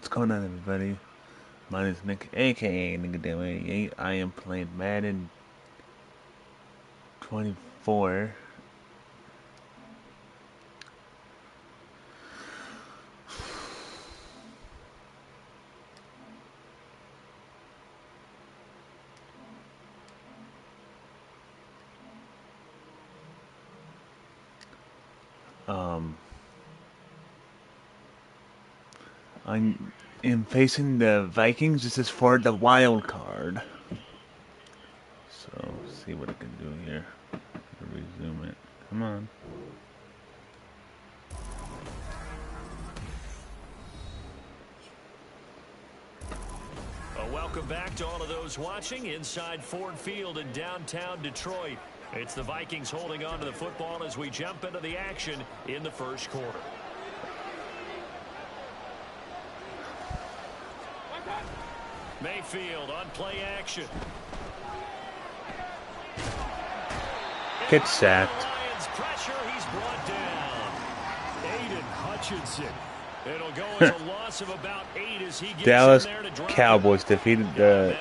What's going on, everybody? My name is Nick, aka Nick88. I am playing Madden 24. I am facing the Vikings. This is for the wild card. So, see what I can do here. Resume it. Come on. Welcome back to all of those watching inside Ford Field in downtown Detroit. It's the Vikings holding on to the football as we jump into the action in the first quarter. Mayfield on play action. Get sacked. Lions pressure, he's brought down. Aiden Hutchinson. It'll go as a loss of about 8 as he gets Dallas in there to drive. Cowboys defeated the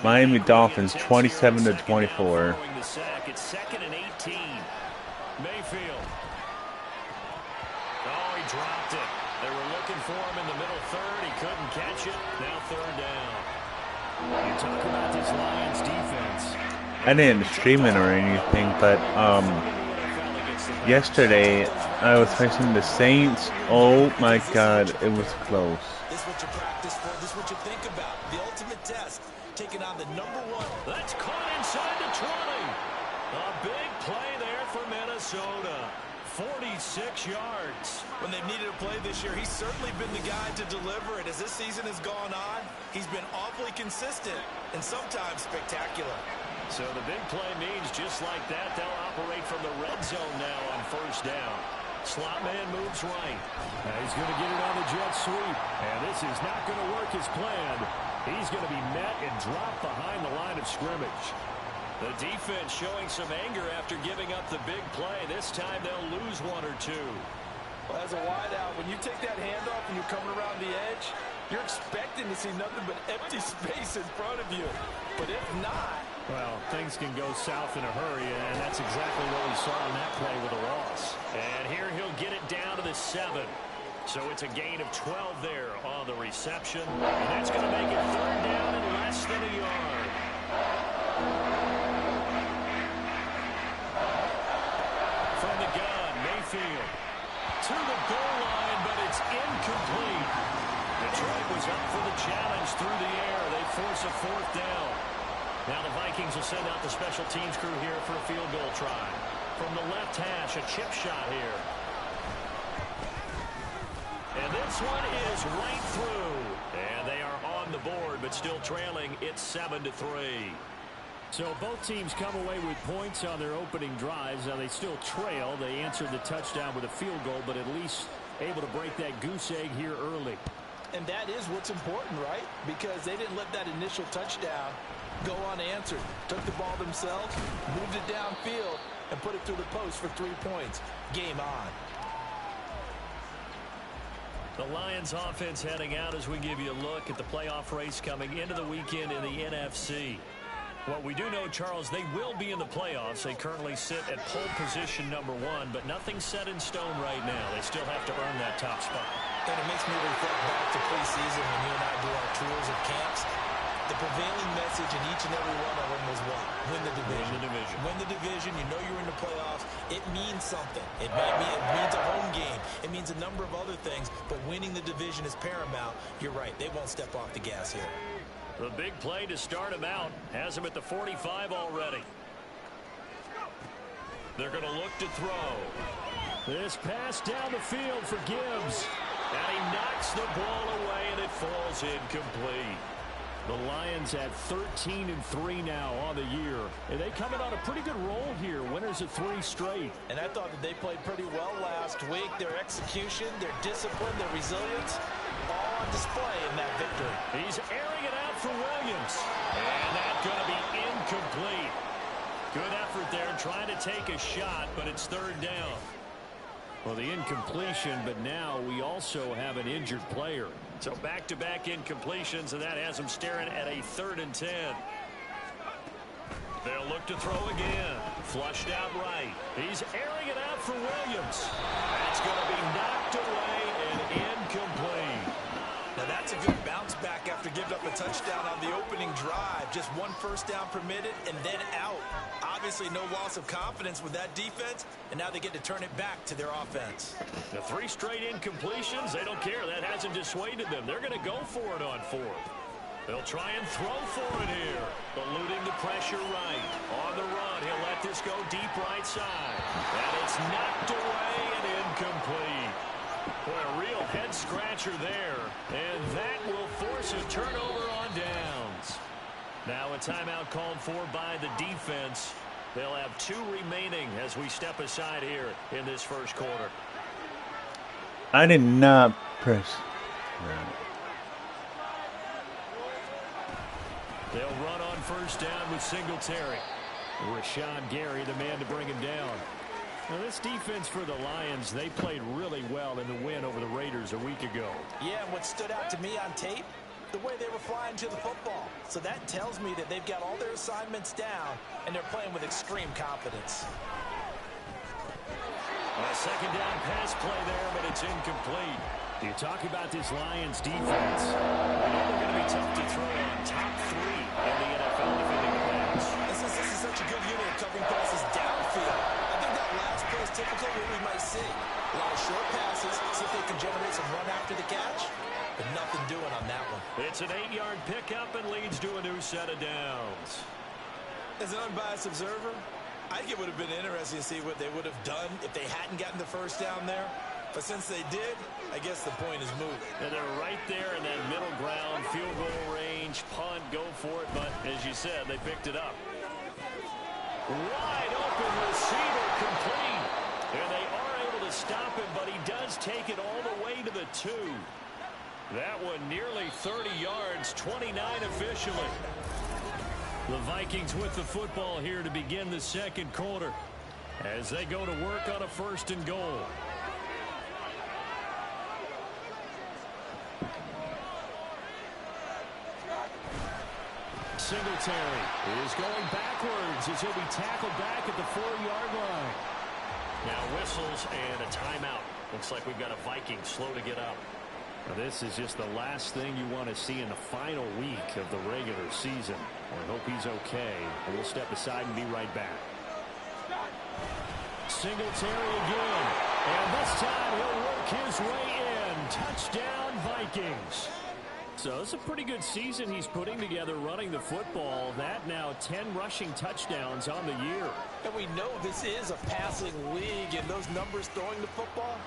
Miami Dolphins 27-24. It's 2nd and 18. Mayfield. Oh, he dropped it. They were looking for him in the middle third. He couldn't catch it. Now third down. You talk about this Lions defense. I didn't stream it or anything, but yesterday I was facing the Saints. Oh my God, it was close. This is what you practice for. This is what you think about. The ultimate test. Taking on the #1. That's caught inside the 20. A big play there for Minnesota. 46 yards. When they've needed a play this year, he's certainly been the guy to deliver it. As this season has gone on, he's been awfully consistent and sometimes spectacular. So the big play means just like that, they'll operate from the red zone now on first down. Slot man moves right. He's going to get it on the jet sweep. And this is not going to work as planned. He's going to be met and dropped behind the line of scrimmage. The defense showing some anger after giving up the big play. This time they'll lose 1 or 2. Well, as a wideout, when you take that handoff and you're coming around the edge, you're expecting to see nothing but empty space in front of you. But if not... Well, things can go south in a hurry, and that's exactly what we saw in that play with a loss. And here he'll get it down to the 7. So it's a gain of 12 there on the reception. And that's going to make it third down and less than a yard. From the gun, Mayfield to the goal line, but it's incomplete. Detroit was up for the challenge through the air. They force a 4th down. Now the Vikings will send out the special teams crew here for a field goal try. From the left hash, a chip shot here. And this one is right through. And they are on the board, but still trailing. It's 7-3. So both teams come away with points on their opening drives. Now they still trail. They answered the touchdown with a field goal, but at least able to break that goose egg here early. And that is what's important, right? Because they didn't let that initial touchdown go unanswered. Took the ball themselves, moved it downfield, and put it through the post for 3 points. Game on. The Lions offense heading out as we give you a look at the playoff race coming into the weekend in the NFC. What we do know, Charles, they will be in the playoffs. They currently sit at pole position #1, but nothing's set in stone right now. They still have to earn that top spot. And it makes me reflect back to preseason when you and I do our tours of camps. The prevailing message in each and every one of them was what? Win the division. Win the division. Win the division. You know you're in the playoffs. It means something. It means a home game. It means a number of other things, but winning the division is paramount. You're right. They won't step off the gas here. The big play to start him out has him at the 45 already. They're going to look to throw. This pass down the field for Gibbs. And he knocks the ball away, and it falls incomplete. The Lions at 13-3 now on the year. And they coming on a pretty good roll here. Winners of 3 straight. And I thought that they played pretty well last week. Their execution, their discipline, their resilience, all on display in that victory. He's airing it out for Williams. And that's going to be incomplete. Good effort there trying to take a shot, but it's third down. Well, the incompletion, but now we also have an injured player. So back-to-back incompletions, and that has him staring at a 3rd and 10. They'll look to throw again. Flushed out right. He's airing it out for Williams. That's going to be knocked away and incomplete. Now that's a good bounce back after giving up a touchdown on the opening drive. Just 1 first down permitted and then out. Obviously no loss of confidence with that defense, and now they get to turn it back to their offense. The 3 straight incompletions, they don't care. That hasn't dissuaded them. They're going to go for it on 4th. They'll try and throw for it here. Eluding the pressure right. On the run, he'll let this go deep right side. And it's knocked away and incomplete. Boy, a real head-scratcher there. And that will force a turnover on downs. Now a timeout called for by the defense. They'll have 2 remaining as we step aside here in this first quarter. I did not press. They'll run on first down with Singletary. Rashawn Gary, the man to bring him down. Now, this defense for the Lions, they played really well in the win over the Raiders a week ago. Yeah, and what stood out to me on tape, the way they were flying to the football. So that tells me that they've got all their assignments down, and they're playing with extreme confidence. A second down pass play there, but it's incomplete. You talk about this Lions defense. We know they're going to be tough to throw on. Top 3 in the NFL defending the pass. This is such a good unit of covering passes downfield. I think that last play is typical of what we might see. A lot of short passes, see if they can generate some run after the catch, but nothing doing on that one. It's an 8-yard pickup and leads to a new set of downs. As an unbiased observer, I think it would have been interesting to see what they would have done if they hadn't gotten the first down there. But since they did, I guess the point is moot. And they're right there in that middle ground, field goal range, punt, go for it. But as you said, they picked it up. Wide open receiver complete. And they are able to stop him, but he does take it all the way to the 2. That one nearly 30 yards, 29 officially. The Vikings with the football here to begin the second quarter as they go to work on a 1st and goal. Singletary is going backwards as he'll be tackled back at the 4-yard line. Now whistles and a timeout. Looks like we've got a Viking slow to get up. Now this is just the last thing you want to see in the final week of the regular season. I hope he's okay. And we'll step aside and be right back. Singletary again. And this time he'll work his way in. Touchdown Vikings. So it's a pretty good season he's putting together running the football. That now 10 rushing touchdowns on the year. And we know this is a passing league, and those numbers throwing the football,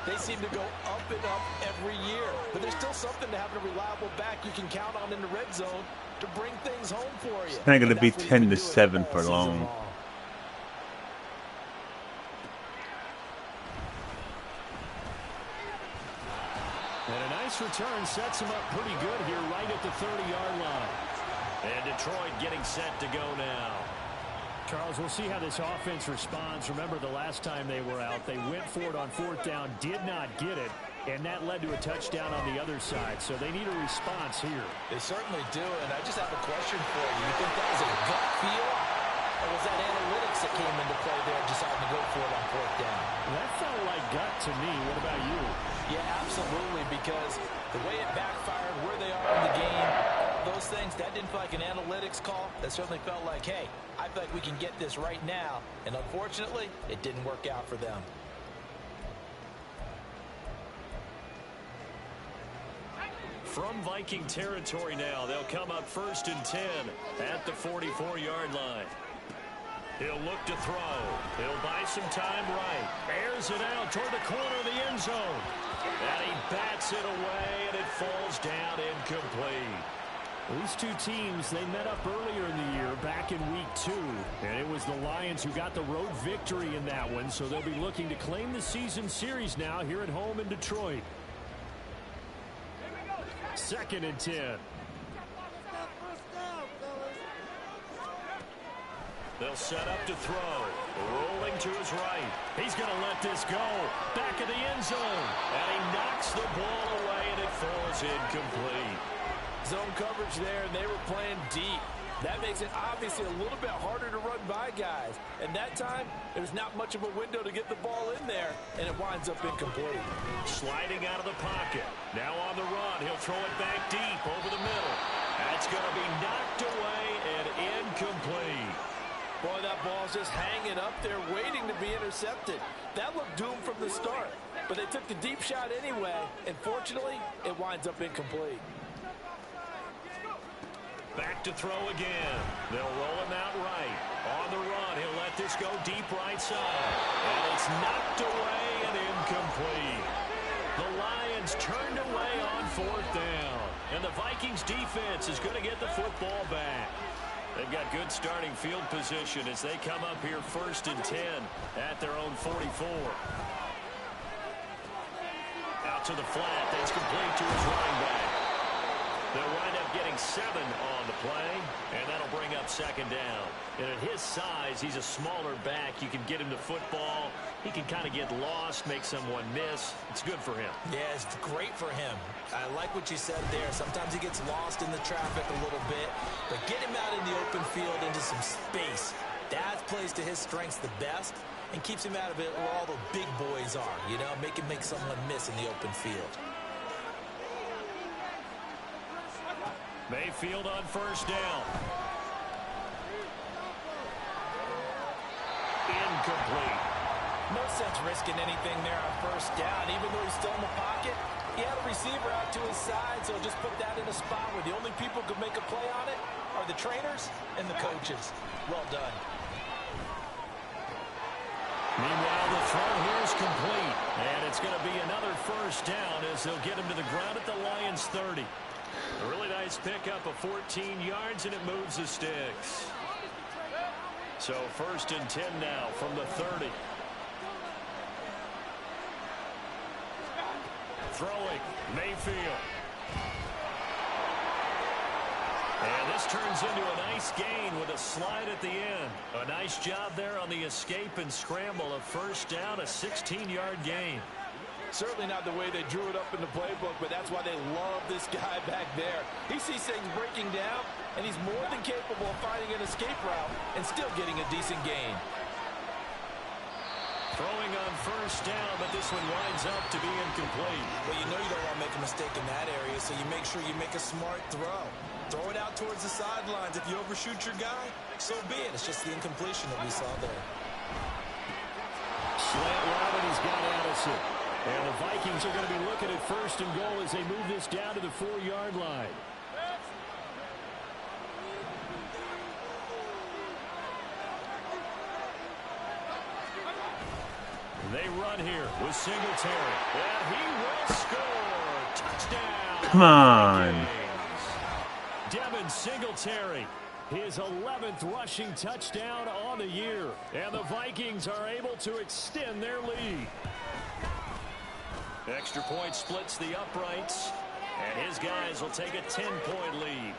they seem to go up and up every year. But there's still something to having a reliable back you can count on in the red zone to bring things home for you. It's not going to be 10-7 for long. And a nice return sets him up pretty good here right at the 30-yard line. And Detroit getting set to go now. Charles, we'll see how this offense responds. Remember the last time they were out, they went for it on 4th down, did not get it, and that led to a touchdown on the other side. So they need a response here. They certainly do, and I just have a question for you. You think that was a gut feel, or was that analytics that came into play there deciding to go for it on 4th down? That felt like gut to me. What about you? Yeah, absolutely, because the way it backfired, where they are in the game, all those things, that didn't feel like an analytics call. That certainly felt like, hey, I feel like we can get this right now. And unfortunately, it didn't work out for them. From Viking territory now, they'll come up 1st and 10 at the 44-yard line. He'll look to throw. He'll buy some time right. Airs it out toward the corner of the end zone. And he bats it away, and it falls down incomplete. These two teams, they met up earlier in the year, back in week 2. And it was the Lions who got the road victory in that one, so they'll be looking to claim the season series now here at home in Detroit. 2nd and 10. They'll set up to throw. Rolling to his right. He's going to let this go. Back of the end zone. And he knocks the ball away, and it falls incomplete. Zone coverage there, and they were playing deep. That makes it obviously a little bit harder to run by guys. And that time, there's not much of a window to get the ball in there, and it winds up incomplete. Sliding out of the pocket. Now on the run. He'll throw it back deep over the middle. That's going to be knocked away and incomplete. Boy, that ball's just hanging up there waiting to be intercepted. That looked doomed from the start. But they took the deep shot anyway, and fortunately, it winds up incomplete. Back to throw again. They'll roll him out right. On the run, he'll let this go deep right side. And it's knocked away and incomplete. The Lions turned away on 4th down. And the Vikings defense is going to get the football back. They've got good starting field position as they come up here 1st and 10 at their own 44. Out to the flat. That's complete to his running back. They'll wind up getting 7 on the play, and that'll bring up 2nd down. And at his size, he's a smaller back. You can get him to football. He can kind of get lost, make someone miss. It's good for him. Yeah, it's great for him. I like what you said there. Sometimes he gets lost in the traffic a little bit, but get him out in the open field into some space. That plays to his strengths the best and keeps him out of it where all the big boys are, you know, make him make someone miss in the open field. Mayfield on 1st down. Incomplete. No sense risking anything there on 1st down, even though he's still in the pocket. He had a receiver out to his side, so just put that in a spot where the only people who could make a play on it are the trainers and the coaches. Well done. Meanwhile, the throw here is complete. And it's going to be another 1st down as they'll get him to the ground at the Lions' 30. A really nice pickup of 14 yards, and it moves the sticks. So 1st and 10 now from the 30. Throwing, Mayfield. And this turns into a nice gain with a slide at the end. A nice job there on the escape and scramble. A 1st down, a 16-yard gain. Certainly not the way they drew it up in the playbook, but that's why they love this guy back there. He sees things breaking down, and he's more than capable of finding an escape route and still getting a decent gain. Throwing on 1st down, but this one winds up to be incomplete. Well, you know you don't want to make a mistake in that area, so you make sure you make a smart throw. Throw it out towards the sidelines. If you overshoot your guy, so be it. It's just the incompletion that we saw there. Slant route, and he's got Addison. And the Vikings are going to be looking at 1st and goal as they move this down to the 4-yard line. They run here with Singletary. And he will score. Touchdown. Come on. Devin Singletary. His 11th rushing touchdown on the year. And the Vikings are able to extend their lead. Extra point splits the uprights. And his guys will take a 10-point lead.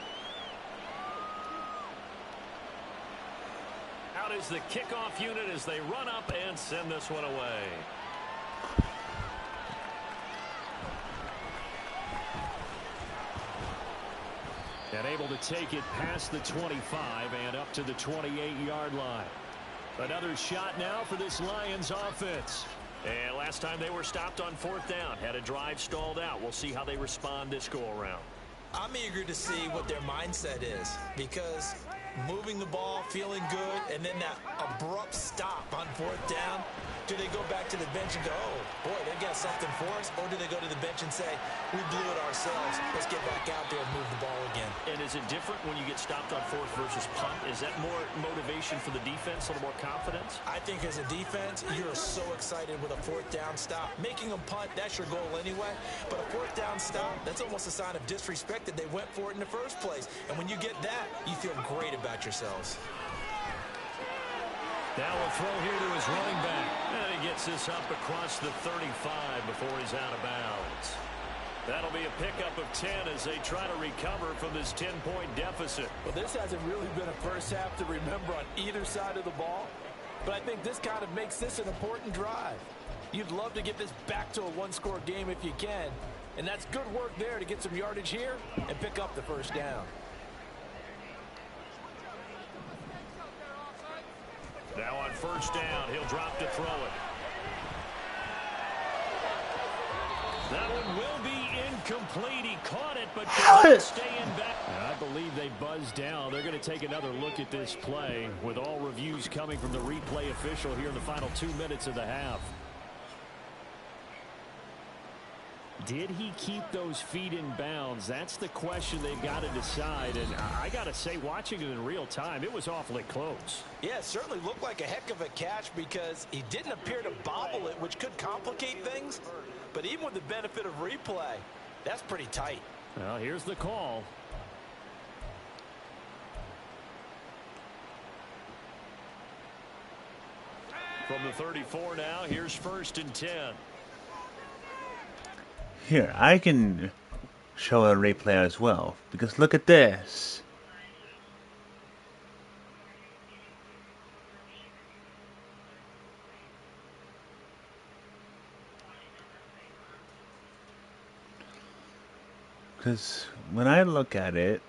Out is the kickoff unit as they run up and send this one away. And able to take it past the 25 and up to the 28-yard line. Another shot now for this Lions offense. And last time they were stopped on 4th down. Had a drive stalled out. We'll see how they respond this go-around. I'm eager to see what their mindset is, because moving the ball, feeling good, and then that abrupt stop on 4th down, do they go back to the bench and go, oh, boy, they've got something for us? Or do they go to the bench and say, we blew it ourselves, let's get back out there and move the ball again? And is it different when you get stopped on 4th versus punt? Is that more motivation for the defense, a little more confidence? I think as a defense, you're so excited with a 4th down stop. Making them punt, that's your goal anyway. But a 4th down stop, that's almost a sign of disrespect that they went for it in the first place. And when you get that, you feel great about yourselves. Now a throw here to his running back. And he gets this up across the 35 before he's out of bounds. That'll be a pickup of 10 as they try to recover from this 10-point deficit. Well, this hasn't really been a first half to remember on either side of the ball, but I think this kind of makes this an important drive. You'd love to get this back to a one-score game if you can, and that's good work there to get some yardage here and pick up the first down. Now on first down, he'll drop to throw it. That one will be incomplete. He caught it, but couldn't stay in back. I believe they buzzed down. They're going to take another look at this play with all reviews coming from the replay official here in the final 2 minutes of the half. Did he keep those feet in bounds? That's the question they've got to decide. And I got to say, watching it in real time, it was awfully close. Yeah, it certainly looked like a heck of a catch because he didn't appear to bobble it, which could complicate things. But even with the benefit of replay, that's pretty tight. Well, here's the call. From the 34 now, here's 1st and 10. Here, I can show a replay as well, because look at this. Because when I look at it,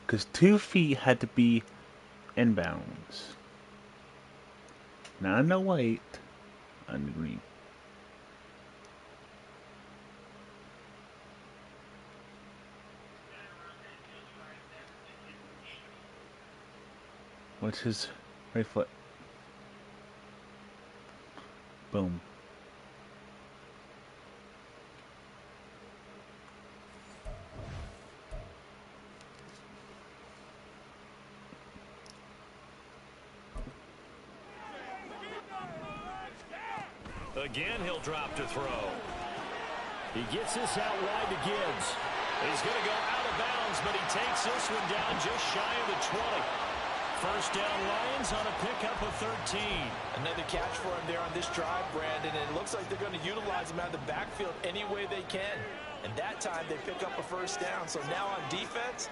because 2 feet had to be inbounds. Not on the white, on the green. What's his right foot? Boom. Again, he'll drop to throw. He gets this out wide to Gibbs. He's going to go out of bounds, but he takes this one down just shy of the 20. First down, Lions on a pickup of 13. Another catch for him there on this drive, Brandon, and it looks like they're going to utilize him out of the backfield any way they can. And that time they pick up a first down. So now on defense,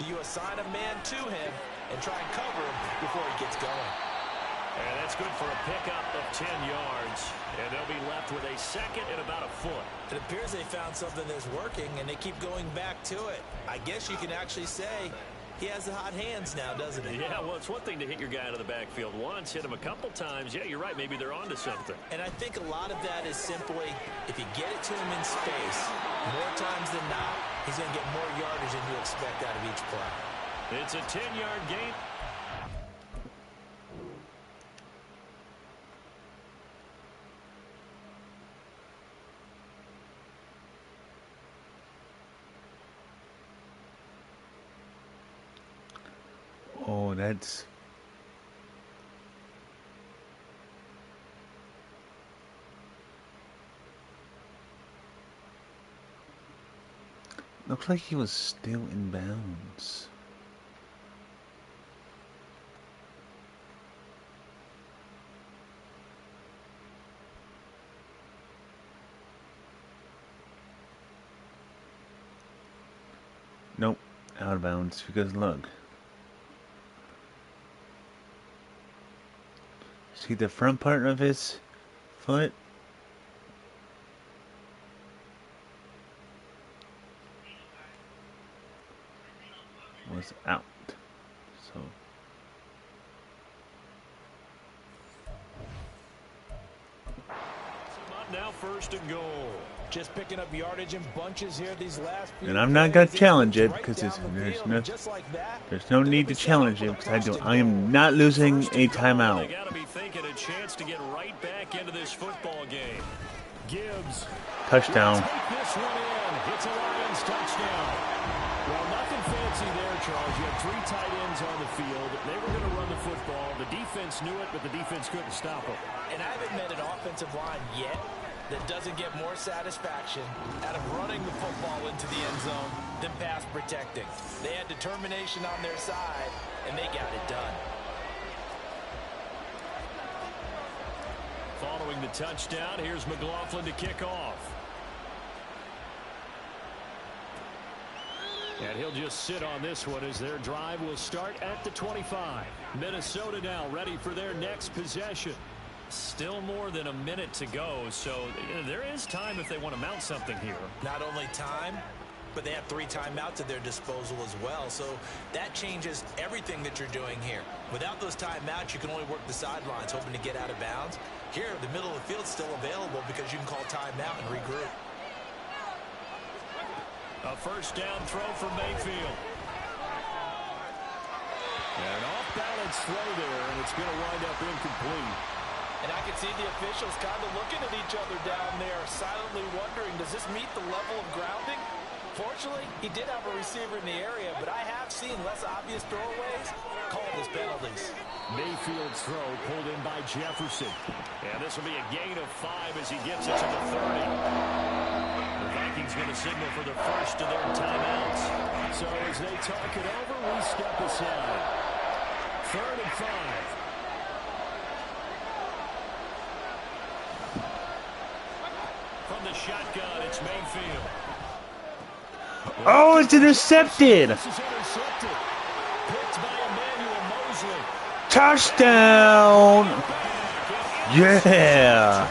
you assign a man to him and try and cover him before he gets going. And that's good for a pickup of 10 yards. And they'll be left with a second and about a foot. It appears they found something that's working, and they keep going back to it. I guess you can actually say he has the hot hands now, doesn't he? Yeah, well, it's one thing to hit your guy out of the backfield once, hit him a couple times. Yeah, you're right. Maybe they're onto something. And I think a lot of that is simply if you get it to him in space, more times than not, he's going to get more yardage than you expect out of each play. It's a 10-yard gain. Oh, that's... Looks like he was still in bounds. Nope, out of bounds, because look. See the front part of his foot? Was out. So now 1st and goal. Just picking up yardage in bunches here these last few. and I'm not gonna challenge it because there's no need to challenge it because I am not losing a timeout. They got to be thinking a chance to get right back into this football game. Gibbs. Touchdown. Take this one in. It's a Lions touchdown. Well, nothing fancy there, Charles. You had 3 tight ends on the field. They were going to run the football. The defense knew it, but the defense couldn't stop them. And I haven't met an offensive line yet that doesn't get more satisfaction out of running the football into the end zone than pass protecting. They had determination on their side, and they got it done. Following the touchdown, here's McLaughlin to kick off. And he'll just sit on this one as their drive will start at the 25. Minnesota now ready for their next possession. Still more than a minute to go, so there is time if they want to mount something here. Not only time, but they have 3 timeouts at their disposal as well, so that changes everything that you're doing here. Without those timeouts, you can only work the sidelines, hoping to get out of bounds. Here, the middle of the field's still available because you can call timeout and regroup. A first down throw for Mayfield. And an off-balance throw there, and it's going to wind up incomplete. And I can see the officials kind of looking at each other down there, silently wondering, does this meet the level of grounding? Fortunately, he did have a receiver in the area, but I have seen less obvious throwaways called as penalties. Mayfield's throw pulled in by Jefferson. And this will be a gain of 5 as he gets it to the 30. The Vikings going to signal for the first of their timeouts. So as they talk it over, we step aside. 3rd and 5. From the shotgun, it's Mayfield. Oh, it's intercepted. This is intercepted. Picked by Emmanuel Mosley. Touchdown. Yeah.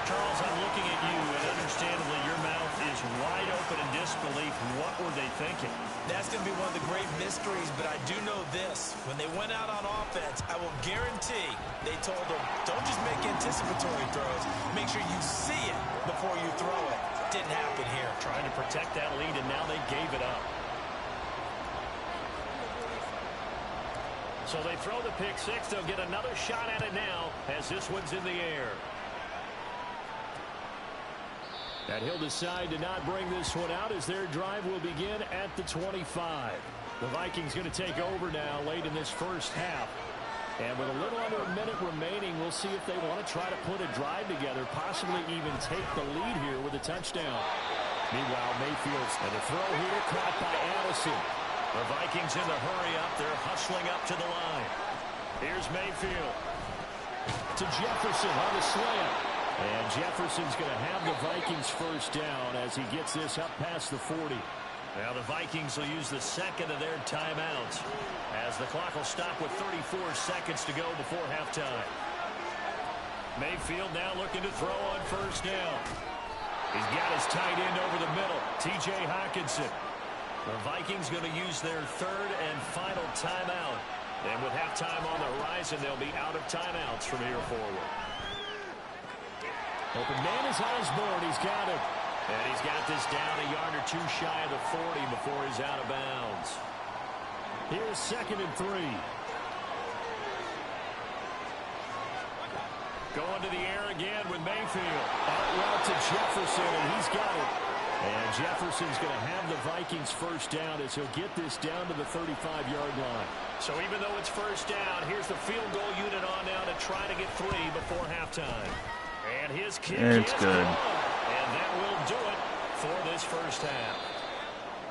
Charles, I'm looking at you, and understandably, your mouth is wide open in disbelief. What were they thinking? That's going to be one of the great mysteries, but I do know this. When they went out on offense, I will guarantee they told them, don't just make anticipatory throws. Make sure you see it before you throw it. Didn't happen here. Trying to protect that lead, and now they gave it up. So they throw the pick six. They'll get another shot at it now as this one's in the air. And he'll decide to not bring this one out as their drive will begin at the 25. The Vikings going to take over now late in this first half. And with a little under a minute remaining, we'll see if they want to try to put a drive together, possibly even take the lead here with a touchdown. Meanwhile, Mayfield's and the throw here caught by Addison. The Vikings in the hurry up. They're hustling up to the line. Here's Mayfield to Jefferson on the slant. And Jefferson's going to have the Vikings first down as he gets this up past the 40. Now the Vikings will use the second of their timeouts as the clock will stop with 34 seconds to go before halftime. Mayfield now looking to throw on first down. He's got his tight end over the middle, T.J. Hockenson. The Vikings going to use their third and final timeout. And with halftime on the horizon, they'll be out of timeouts from here forward. Open man is Osborne. He's got it. And he's got this down a yard or two shy of the 40 before he's out of bounds. Here's 2nd and 3. Going to the air again with Mayfield. Out route to Jefferson, and he's got it. And Jefferson's going to have the Vikings first down as he'll get this down to the 35-yard line. So even though it's first down, here's the field goal unit on now to try to get 3 before halftime. And his kick is good. Good. And that will do it for this first half.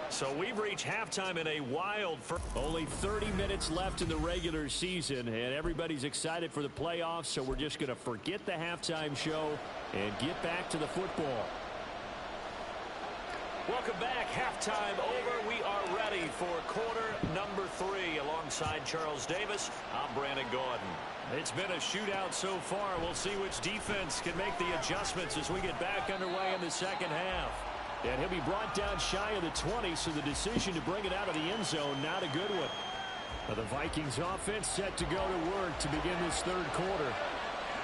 So we've reached halftime in a wild only 30 minutes left in the regular season, and everybody's excited for the playoffs, so we're just going to forget the halftime show and get back to the football. Welcome back. Halftime over. We are ready for quarter number 3 alongside Charles Davis. I'm Brandon Gordon. It's been a shootout so far. We'll see which defense can make the adjustments as we get back underway in the second half. And he'll be brought down shy of the 20, so the decision to bring it out of the end zone, not a good one. The Vikings offense set to go to work to begin this third quarter.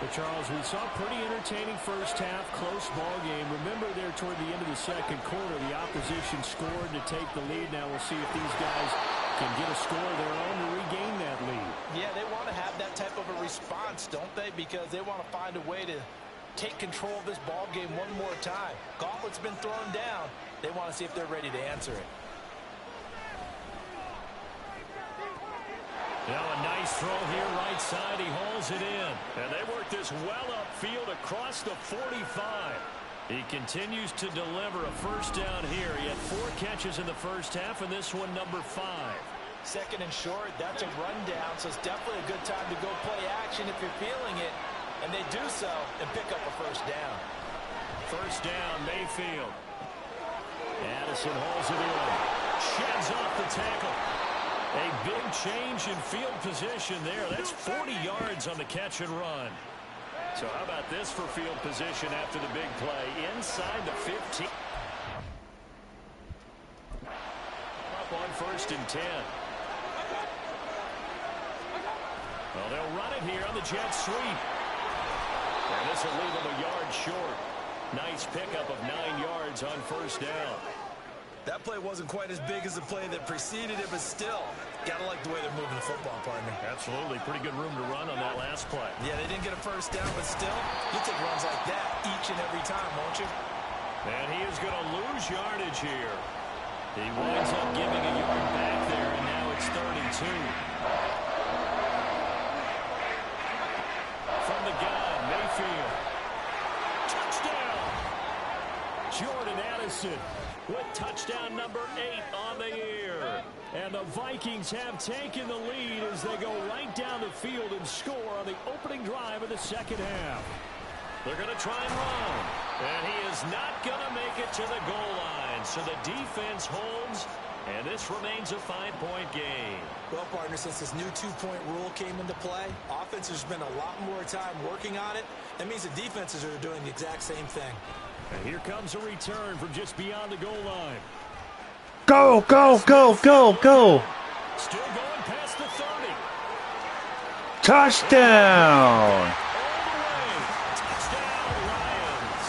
But Charles, we saw a pretty entertaining first half, close ball game. Remember there toward the end of the second quarter, the opposition scored to take the lead. Now we'll see if these guys can get a score of their own to regain that lead. Yeah, they want to have that type of a response, don't they? Because they want to find a way to take control of this ball game one more time. Gauntlet's been thrown down. They want to see if they're ready to answer it. Now a nice throw here right side. He hauls it in. And they work this well upfield across the 45. He continues to deliver a first down here. He had 4 catches in the first half, and this one number 5. Second and short, that's a rundown, so it's definitely a good time to go play action if you're feeling it. And they do so and pick up a first down. First down, Mayfield. Addison hauls it in. Sheds off the tackle. A big change in field position there. That's 40 yards on the catch and run. So how about this for field position after the big play? Inside the 15. Up on first and 10. Well, they'll run it here on the jet sweep. And this will leave them a yard short. Nice pickup of 9 yards on first down. That play wasn't quite as big as the play that preceded it, but still, gotta like the way they're moving the football, partner. Absolutely. Pretty good room to run on that last play. Yeah, they didn't get a first down, but still, you take runs like that each and every time, won't you? And he is going to lose yardage here. He winds up giving a yard back there, and now it's 32. From the gun, Mayfield. Touchdown! Jordan Addison with touchdown number 8 on the year. And the Vikings have taken the lead as they go right down the field and score on the opening drive of the second half. They're going to try and run. And he is not going to make it to the goal line. So the defense holds, and this remains a 5-point game. Well, partner, since this new 2-point rule came into play, offenses spend a lot more time working on it. That means the defenses are doing the exact same thing. And here comes a return from just beyond the goal line. Go, go, go, go, go. Still going past the 30. Touchdown. Touchdown, Lions.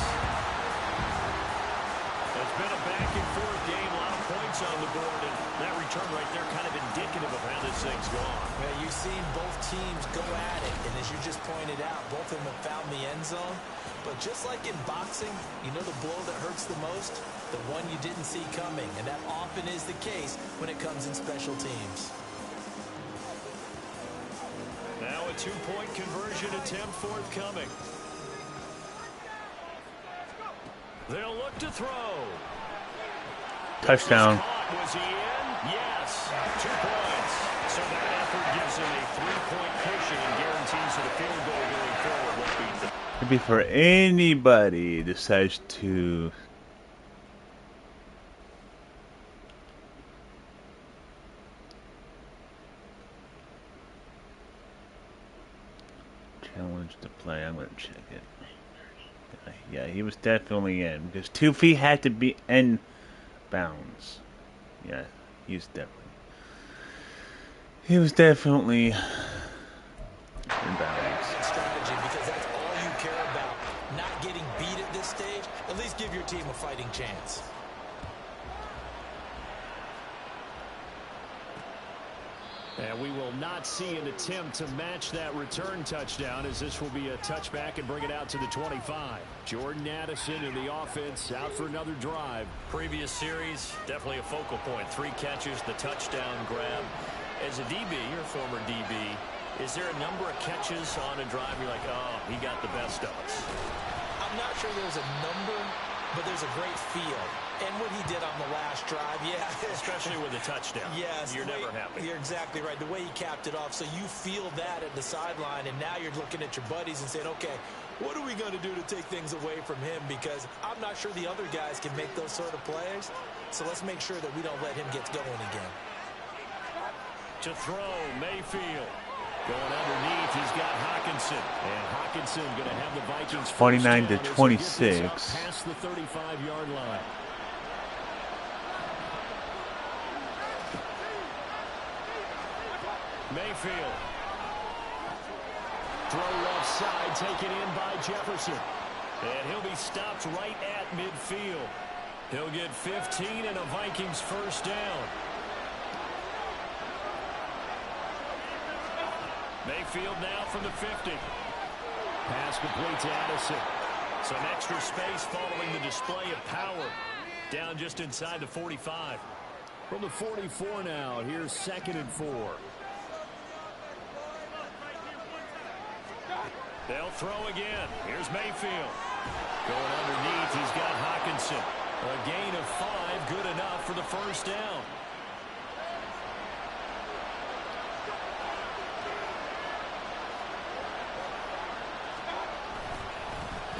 It's been a back-and-forth game. A lot of points on the board. And that return right there kind of indicative of how this thing's gone. Yeah, you've seen both teams go at it. And as you just pointed out, both of them have found the end zone. But just like in boxing, you know the blow that hurts the most? The one you didn't see coming. And that often is the case when it comes in special teams. Now a 2-point conversion attempt forthcoming. They'll look to throw. Touchdown. Was he in? Yes. 2 points. So that effort gives him a 3-point cushion and guarantees that a field goal going forward won't be. It'd be for anybody decides to challenge the play. I'm gonna check it. Yeah, he was definitely in because 2 feet had to be in bounds. Yeah, he was definitely in bounds. Strategy, because that's all you care about. Not getting beat at this stage. At least give your team a fighting chance. And we will not see an attempt to match that return touchdown, as this will be a touchback and bring it out to the 25. Jordan Addison in the offense out for another drive. Previous series, definitely a focal point. 3 catches, the touchdown grab. As a DB, you're a former DB, is there a number of catches on a drive you're like, oh, he got the best of us? I'm not sure there's a number, but there's a great feel. And what he did on the last drive, yeah. Especially with a touchdown. Yes. You're never happy. You're exactly right. The way he capped it off, so you feel that at the sideline, and now you're looking at your buddies and saying, okay, what are we going to do to take things away from him? Because I'm not sure the other guys can make those sort of plays. So let's make sure that we don't let him get going again. To throw, Mayfield. Going underneath, he's got Hawkinson. And Hawkinson going to have the Vikings 49-26. Past the 35-yard line. Mayfield. Throw left side, taken in by Jefferson. And he'll be stopped right at midfield. He'll get 15 and a Vikings first down. Mayfield now from the 50. Pass complete to Addison. Some extra space following the display of power. Down just inside the 45. From the 44 now, here's 2nd and 4. They'll throw again. Here's Mayfield. Going underneath, he's got Hawkinson. A gain of 5, good enough for the first down.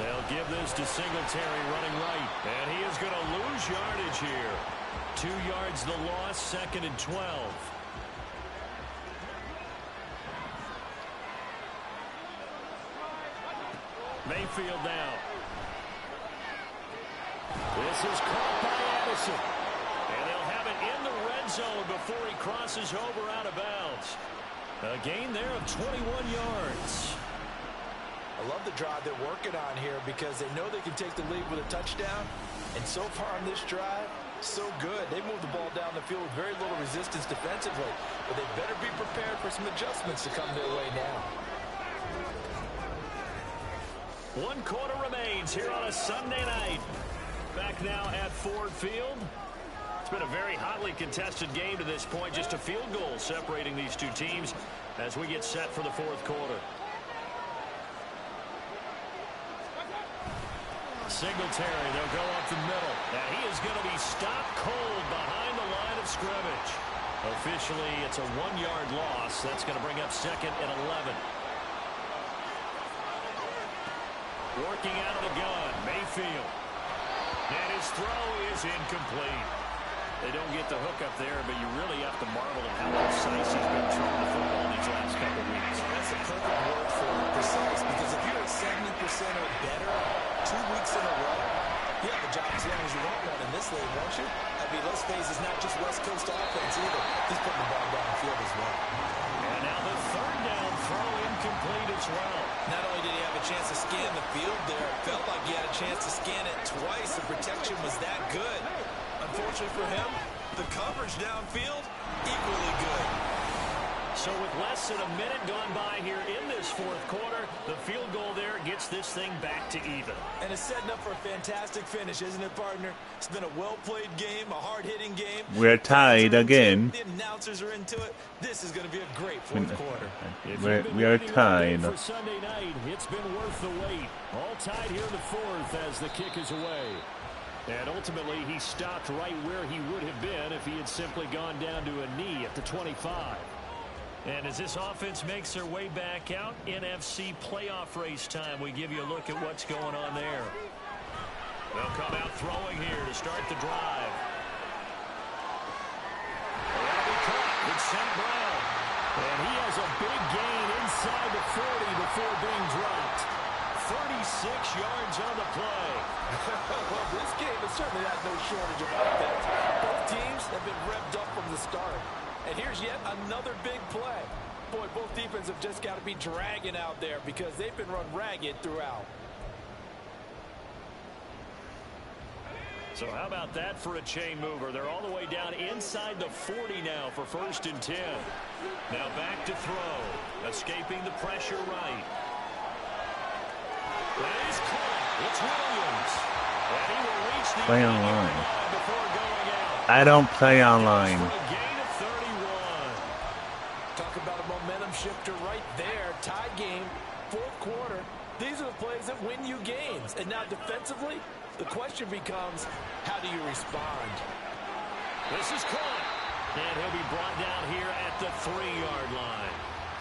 They'll give this to Singletary running right. And he is going to lose yardage here. 2 yards the loss, 2nd and 12. Mayfield now. This is caught by Addison. And they'll have it in the red zone before he crosses over out of bounds. A gain there of 21 yards. I love the drive they're working on here because they know they can take the lead with a touchdown. And so far on this drive, so good. They moved the ball down the field with very little resistance defensively. But they better be prepared for some adjustments to come their way now. 1 quarter remains here on a Sunday night. Back now at Ford Field. It's been a very hotly contested game to this point. Just a field goal separating these two teams as we get set for the 4th quarter. Singletary, they'll go up the middle. Now he is going to be stopped cold behind the line of scrimmage. Officially, it's a 1-yard loss. That's going to bring up 2nd and 11. Working out of the gun, Mayfield. And his throw is incomplete. They don't get the hook up there, but you really have to marvel at how precise he's been throwing the football these last couple weeks. That's a perfect word for precise, because if you're at 70% or better 2 weeks in a row, you have a job as long as you want one in this league, won't you? I mean, let's face it, it's not just West Coast offense either. He's putting the ball downfield as well. And now the 3rd down throw incomplete as well. Not only did he have a chance to scan the field there, it felt like he had a chance to scan it twice. The protection was that good. Unfortunately for him, the coverage downfield, equally good. So with less than a minute gone by here in this 4th quarter, the field goal there gets this thing back to even. And it's setting up for a fantastic finish, isn't it, partner? It's been a well-played game, a hard-hitting game. We're tied again. The announcers are into it. This is going to be a great 4th quarter. We are tied. For Sunday night, it's been worth the wait. All tied here in the 4th as the kick is away. And ultimately, he stopped right where he would have been if he had simply gone down to a knee at the 25. And as this offense makes their way back out, NFC playoff race time, we give you a look at what's going on there. They'll come out throwing here to start the drive. That'll be caught. It's St. Brown. And he has a big gain inside the 40 before being dropped. 36 yards on the play. Well, this game has certainly had no shortage of offense. Both teams have been revved up from the start. And here's yet another big play. Boy, both defenses have just got to be dragging out there because they've been run ragged throughout. So how about that for a chain mover? They're all the way down inside the 40 now for 1st and 10. Now back to throw. Escaping the pressure right. That is caught. It's Williams. And he will reach the play online. Before going out. I don't play online. Talk about a momentum shifter right there. Tie game, 4th quarter. These are the plays that win you games. And now defensively, the question becomes, how do you respond? This is caught. And he'll be brought down here at the 3-yard line.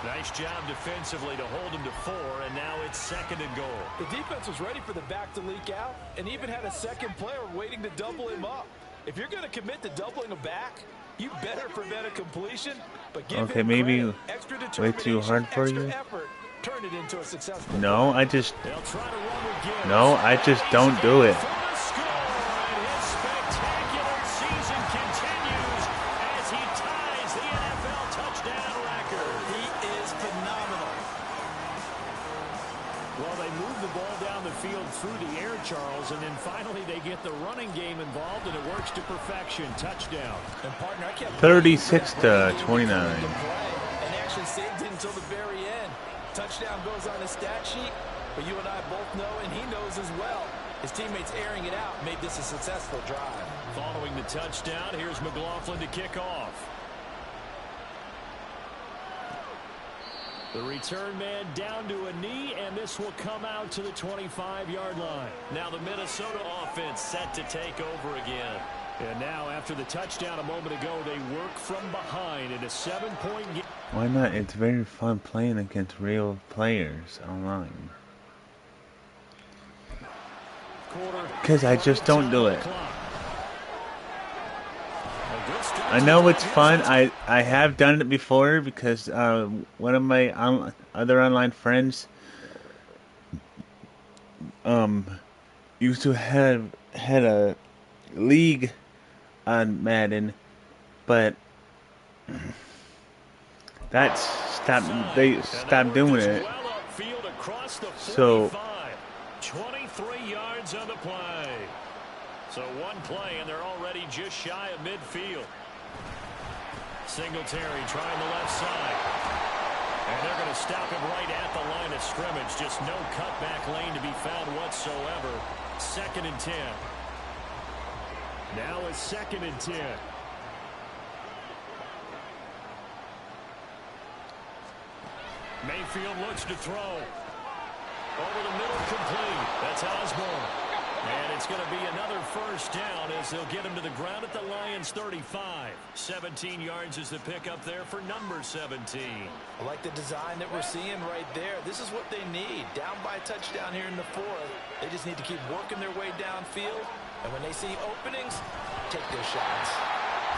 Nice job defensively to hold him to 4, and now it's 2nd and goal. The defense was ready for the back to leak out and even had a second player waiting to double him up. If you're going to commit to doubling a back, you better prevent a completion, but give him maybe credit, extra way too hard for extra you. effort, turn it into a successful No, play. I just don't do it. Through the air, Charles, and then finally they get the running game involved, and it works to perfection. Touchdown. And partner, I can't 36-29. And actually saved it until the very end. Touchdown goes on his stat sheet, but you and I both know, and he knows as well, his teammates airing it out made this a successful drive. Following the touchdown, here's McLaughlin to kick off. The return man down to a knee, and this will come out to the 25-yard line. Now the Minnesota offense set to take over again. And now after the touchdown a moment ago, they work from behind in a 7-point game. Why not? It's very fun playing against real players online. Because I just don't do it. I know it's fun. I have done it before because one of my other online friends used to had a league on Madden, but that's stopped. They stopped doing it. So 23 yards on the play. So one play, and they're already just shy of midfield. Singletary trying the left side. And they're going to stop him right at the line of scrimmage. Just no cutback lane to be found whatsoever. 2nd and 10. Now it's 2nd and 10. Mayfield looks to throw. Over the middle, complete. That's Osborne. And it's going to be another first down as they'll get him to the ground at the Lions' 35. 17 yards is the pick up there for number 17. I like the design that we're seeing right there. This is what they need. Down by a touchdown here in the 4th. They just need to keep working their way downfield. And when they see openings, take their shots.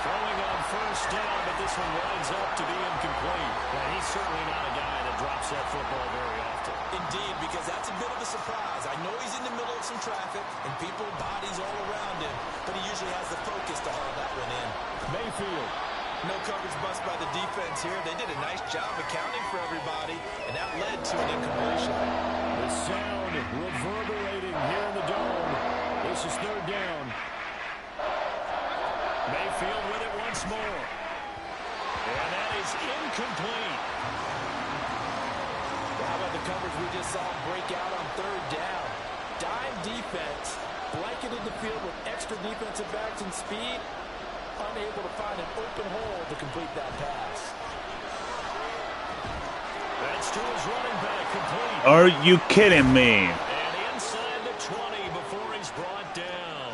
Throwing on first down, but this one winds up to be incomplete. Well, he's certainly not a guy that drops that football very often. Indeed, because that's a bit of a surprise. I know he's in the middle of some traffic and people, bodies all around him, but he usually has the focus to haul that one in. Mayfield. No coverage bust by the defense here. They did a nice job accounting for everybody, and that led to an incompletion. The sound reverberating here in the dome. This is 3rd down. Mayfield with it once more. And that is incomplete. How about the coverage we just saw break out on 3rd down? Dime defense, blanketed the field with extra defensive backs and speed, unable to find an open hole to complete that pass. That's to his running back, complete. are you kidding me? And inside the 20 before he's brought down.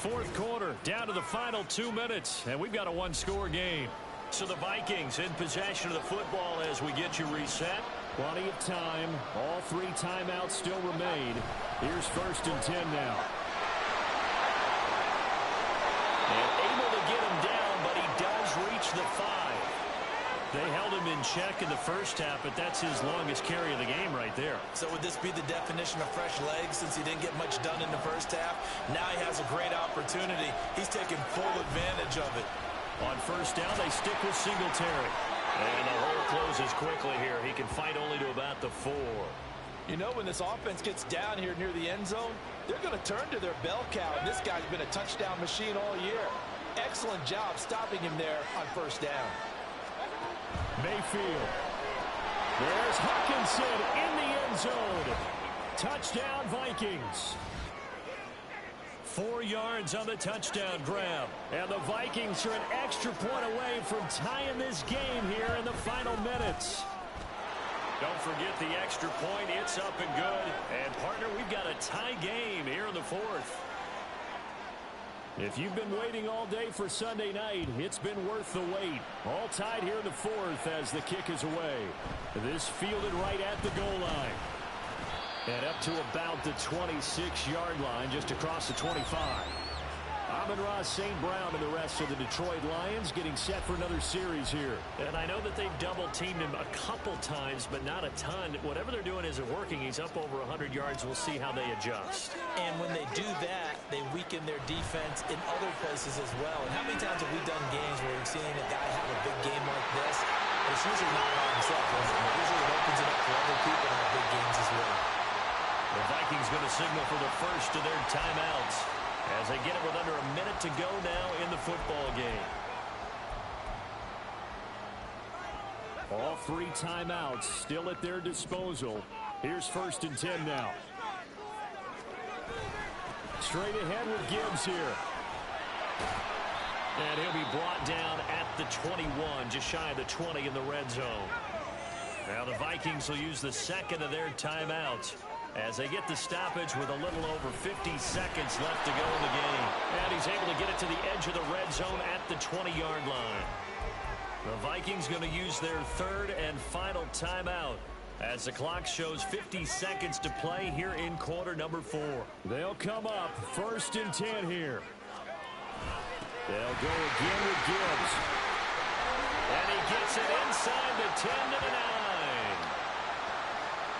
4th quarter, down to the final 2 minutes, and we've got a one-score game. So the Vikings in possession of the football as we get you reset. Plenty of time. All 3 timeouts still remain. Here's 1st and 10 now. And able to get him down, but he does reach the 5. They held him in check in the first half, but that's his longest carry of the game right there. So would this be the definition of fresh legs since he didn't get much done in the first half? Now he has a great opportunity. He's taking full advantage of it. On first down, they stick with Singletary. And the hole closes quickly here. He can fight only to about the 4. You know, when this offense gets down here near the end zone, they're going to turn to their bell cow, and this guy's been a touchdown machine all year. Excellent job stopping him there on first down. Mayfield. There's Hawkinson in the end zone. Touchdown, Vikings. 4 yards on the touchdown grab. And the Vikings are an extra point away from tying this game here in the final minutes. Don't forget the extra point. It's up and good. And, partner, we've got a tie game here in the 4th. If you've been waiting all day for Sunday night, it's been worth the wait. All tied here in the 4th as the kick is away. This fielded right at the goal line. And up to about the 26-yard line, just across the 25. Amon-Ra St. Brown and the rest of the Detroit Lions getting set for another series here. And I know that they've double-teamed him a couple times, but not a ton. Whatever they're doing isn't working. He's up over 100 yards. We'll see how they adjust. And when they do that, they weaken their defense in other places as well. And how many times have we done games where we've seen a guy have a big game like this? And it's usually not by himself. Usually it opens it up for other people to have big games as well. The Vikings going to signal for the first of their timeouts as they get it with under a minute to go now in the football game. All 3 timeouts still at their disposal. Here's 1st and 10 now. Straight ahead with Gibbs here. And he'll be brought down at the 21, just shy of the 20 in the red zone. Now the Vikings will use the second of their timeouts as they get the stoppage with a little over 50 seconds left to go in the game. And he's able to get it to the edge of the red zone at the 20-yard line. The Vikings going to use their 3rd and final timeout As the clock shows 50 seconds to play here in quarter number 4. They'll come up 1st and 10 here. They'll go again with Gibbs. And he gets it inside the 10 to the 9.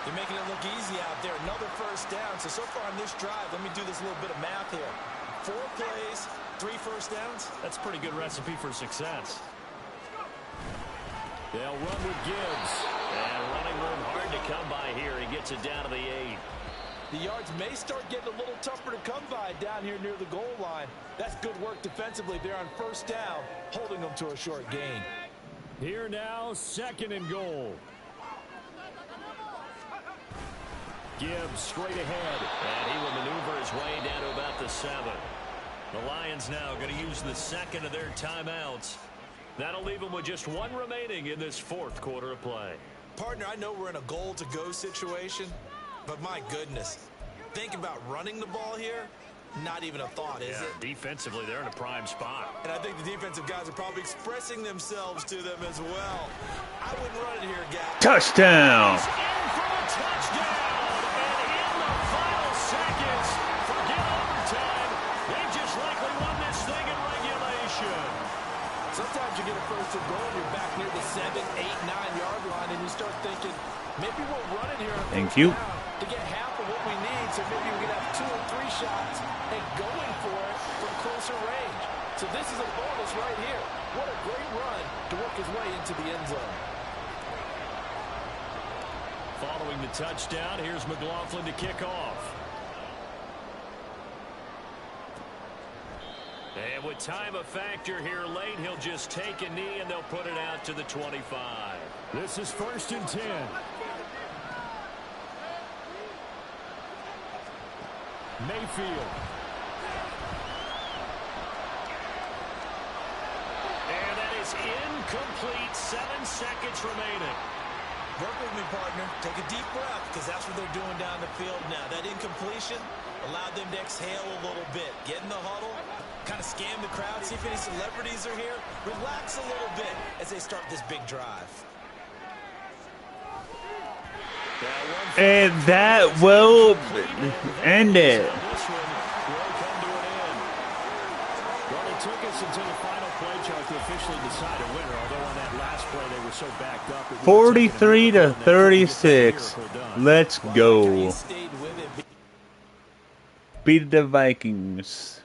They're making it look easy out there. Another 1st down. So far on this drive, let me do this little bit of math here. 4 plays, 3 1st downs. That's a pretty good recipe for success. They'll run with Gibbs. And running room hard to come by here. He gets it down to the 8. The yards may start getting a little tougher to come by down here near the goal line. That's good work defensively there on 1st down, holding them to a short gain. Here now, 2nd and goal. Gibbs straight ahead. And he will maneuver his way down to about the 7. The Lions now going to use the 2nd of their timeouts. That'll leave them with just 1 remaining in this 4th quarter of play. Partner, I know we're in a goal-to-go situation, but my goodness, think about running the ball here. Not even a thought, is it? Defensively, they're in a prime spot. And I think the defensive guys are probably expressing themselves to them as well. I wouldn't run it here, guys. Touchdown! He's in for a touchdown! And in the final seconds, forget overtime. They just likely won this thing in regulation. Sometimes you get a 1st and goal, you're back near the 7, 8, 9-yard line, and you start thinking, maybe we'll run it here on Thank 1st you. down to get half of what we need, so maybe we can have 2 or 3 shots and going for it from closer range. So this is a bonus right here. What a great run to work his way into the end zone. Following the touchdown, here's McLaughlin to kick off. And with time a factor here late, he'll just take a knee and they'll put it out to the 25. This is 1st and 10. Mayfield. And that is incomplete. 7 seconds remaining. Work with me, partner. Take a deep breath, because that's what they're doing down the field now. That incompletion allowed them to exhale a little bit. Get in the huddle, kind of scan the crowd, see if any celebrities are here. Relax a little bit as they start this big drive. And that will end it. This one will come to an end. Well, it took us until the final play chart to officially decide a winner, although on that last play they were so backed up. 43 to 36. Let's go. Beat the Vikings.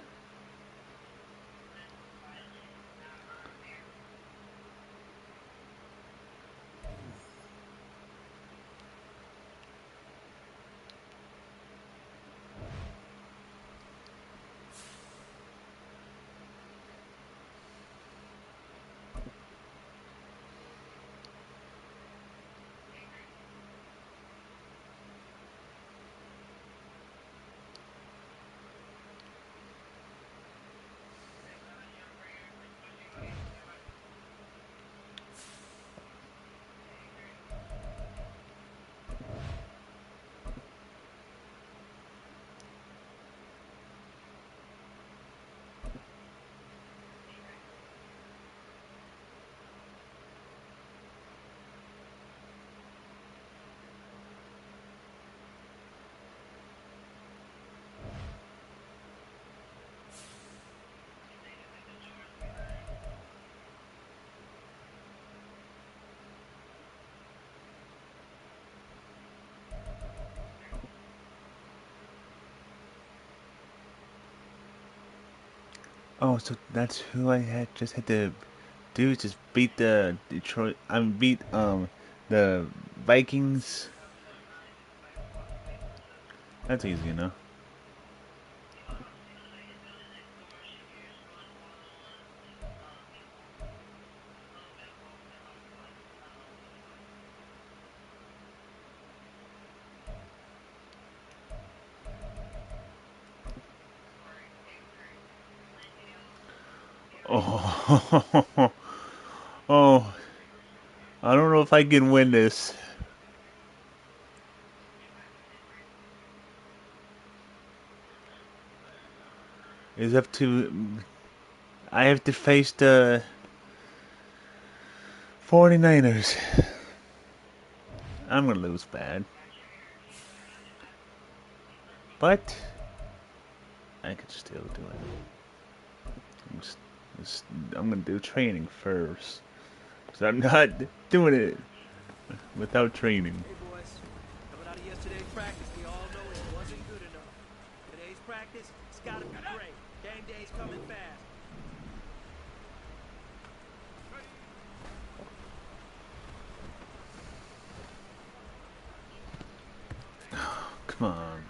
Oh, so that's who I just had to do, just beat the the Vikings. That's easy enough. Oh, oh, I don't know if I can win this. It's up to, I have to face the 49ers. I'm gonna lose bad. But I could still do it. I'm gonna do training first. Because I'm not doing it without training. Hey boys, coming out of yesterday's practice, we all know it wasn't good enough. Today's practice, it's gotta be great. Game day's coming fast. Come on.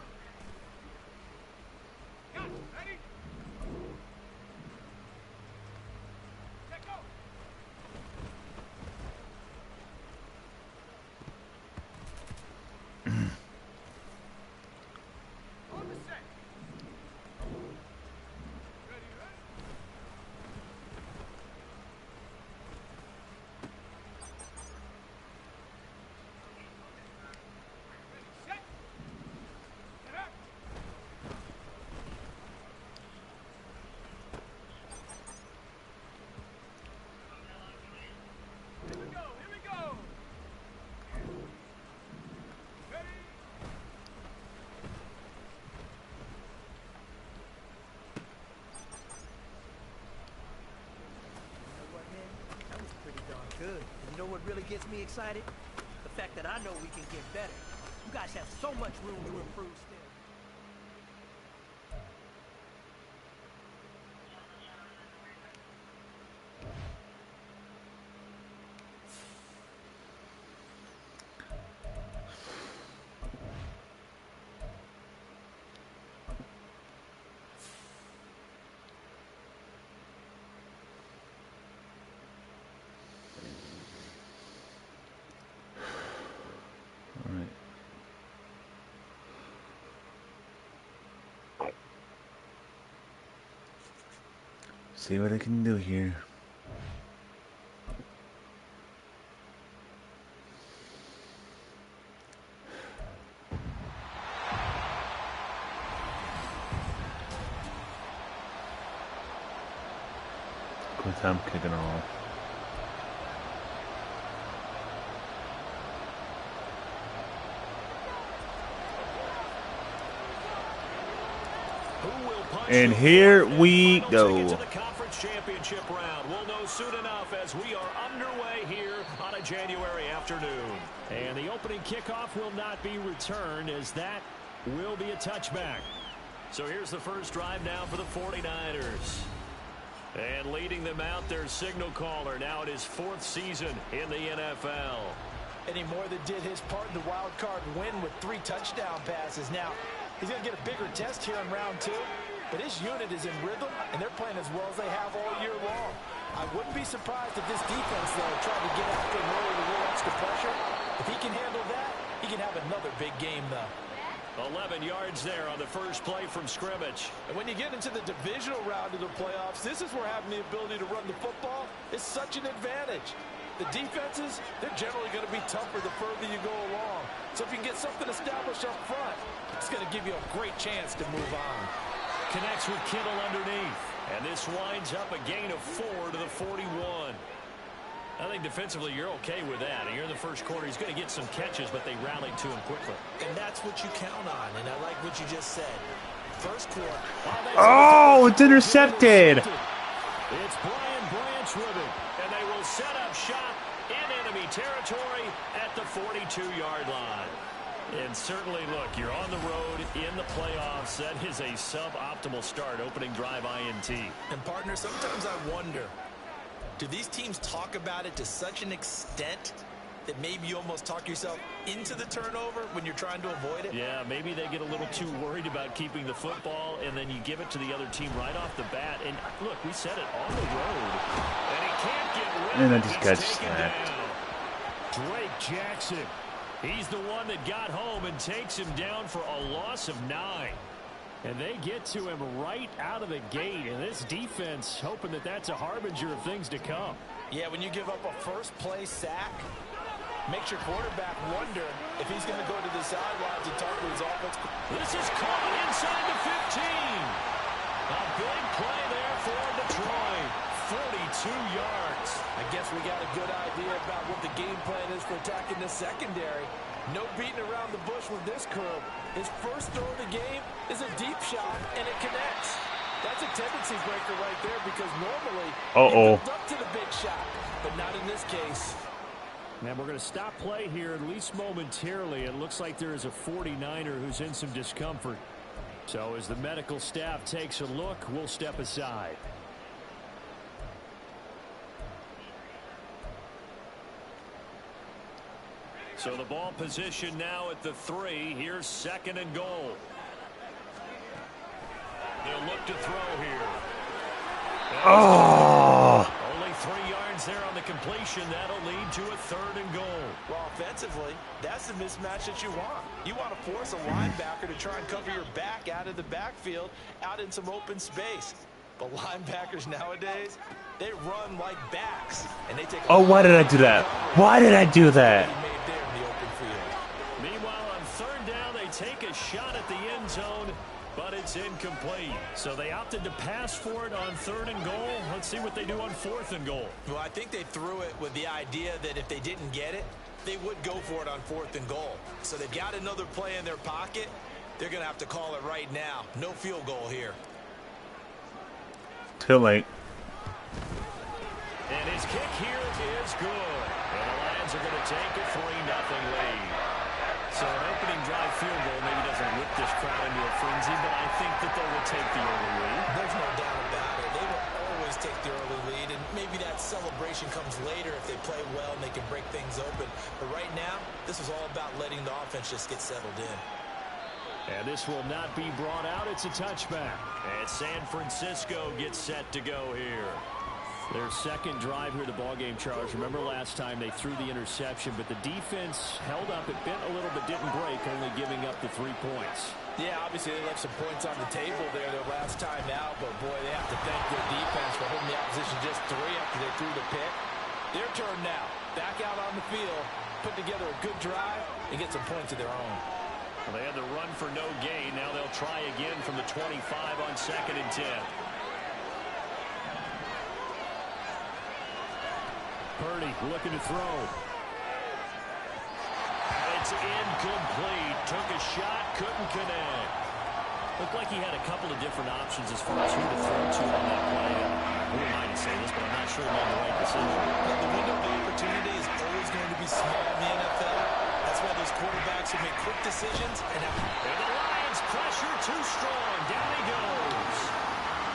Good. And you know what really gets me excited? The fact that I know we can get better. You guys have so much room to improve still. See what I can do here. Of course, I'm kicking off. And here we go. To the conference championship round. We'll know soon enough as we are underway here on a January afternoon. And the opening kickoff will not be returned as that will be a touchback. So here's the first drive now for the 49ers. And leading them out, their signal caller now in his 4th season in the NFL. And he more than did his part in the wild card win with 3 touchdown passes. Now, he's going to get a bigger test here in round 2. But his unit is in rhythm, and they're playing as well as they have all year long. I wouldn't be surprised if this defense, though, tried to get after him early with a little extra pressure. If he can handle that, he can have another big game, though. 11 yards there on the first play from scrimmage. And when you get into the divisional round of the playoffs, this is where having the ability to run the football is such an advantage. The defenses, they're generally going to be tougher the further you go along. So if you can get something established up front, it's going to give you a great chance to move on. Connects with Kittle underneath. And this winds up a gain of 4 to the 41. I think defensively you're okay with that. And you're in the first quarter. He's going to get some catches, but they rallied to him quickly. And that's what you count on. And I like what you just said. First quarter. Oh, it's intercepted. It's Brian Branch with it. And they will set up shop in enemy territory at the 42-yard line. And certainly, look, you're on the road in the playoffs. That is a suboptimal start, opening drive INT. And, partner, sometimes I wonder, do these teams talk about it to such an extent that maybe you almost talk yourself into the turnover when you're trying to avoid it? Yeah, maybe they get a little too worried about keeping the football, and then you give it to the other team right off the bat. And, look, we said it on the road. And he can't get rid of it. And I just got snapped. Drake Jackson. He's the one that got home and takes him down for a loss of 9. And they get to him right out of the gate. And this defense hoping that that's a harbinger of things to come. Yeah, when you give up a first-play sack, makes your quarterback wonder if he's going to go to the sidelines and talk to his offense. This is caught inside the 15. A big play there for Detroit. 42 yards. I guess we got a good idea about what the game plan is for attacking the secondary. No beating around the bush with this curve. His first throw of the game is a deep shot, and it connects. That's a tendency breaker right there because normally he builds up to the big shot, but not in this case. And we're going to stop play here, at least momentarily. It looks like there is a 49er who's in some discomfort. So as the medical staff takes a look, we'll step aside. So the ball position now at the 3. Here's 2nd and goal. They'll look to throw here. Only 3 yards there on the completion. That'll lead to a 3rd and goal. Well, offensively, that's the mismatch that you want. You want to force a linebacker to try and cover your back out of the backfield, out in some open space. But linebackers nowadays, they run like backs, and they take. Oh, why did I do that? Why did I do that? Meanwhile, on 3rd down, they take a shot at the end zone, but it's incomplete. So they opted to pass for it on 3rd and goal. Let's see what they do on 4th and goal. Well, I think they threw it with the idea that if they didn't get it, they would go for it on 4th and goal. So they've got another play in their pocket. They're going to have to call it right now. No field goal here. Too late. And his kick here is good. And the Lions are going to take a 3-0 lead. So an opening drive field goal maybe doesn't whip this crowd into a frenzy, but I think that they will take the early lead. There's no doubt about it. They will always take the early lead, and maybe that celebration comes later if they play well and they can break things open. But right now, this is all about letting the offense just get settled in. And this will not be brought out. It's a touchback. And San Francisco gets set to go here. Their 2nd drive here, the ballgame, Charles. Remember last time they threw the interception, but the defense held up. It bent a little but didn't break, only giving up the 3 points. Yeah, obviously they left some points on the table there their last time out, but boy, they have to thank their defense for holding the opposition just 3 after they threw the pick. Their turn now. Back out on the field, put together a good drive, and get some points of their own. Well, they had the run for no gain. Now they'll try again from the 25 on 2nd and 10. Purdy looking to throw. It's incomplete. Took a shot, couldn't connect. Looked like he had a couple of different options as far as who to throw to on that play. Who am I to say this, but I'm not sure he made the right decision. The window of opportunity is always going to be small in the NFL. That's why those quarterbacks will make quick decisions. And the Lions pressure too strong. Down he goes.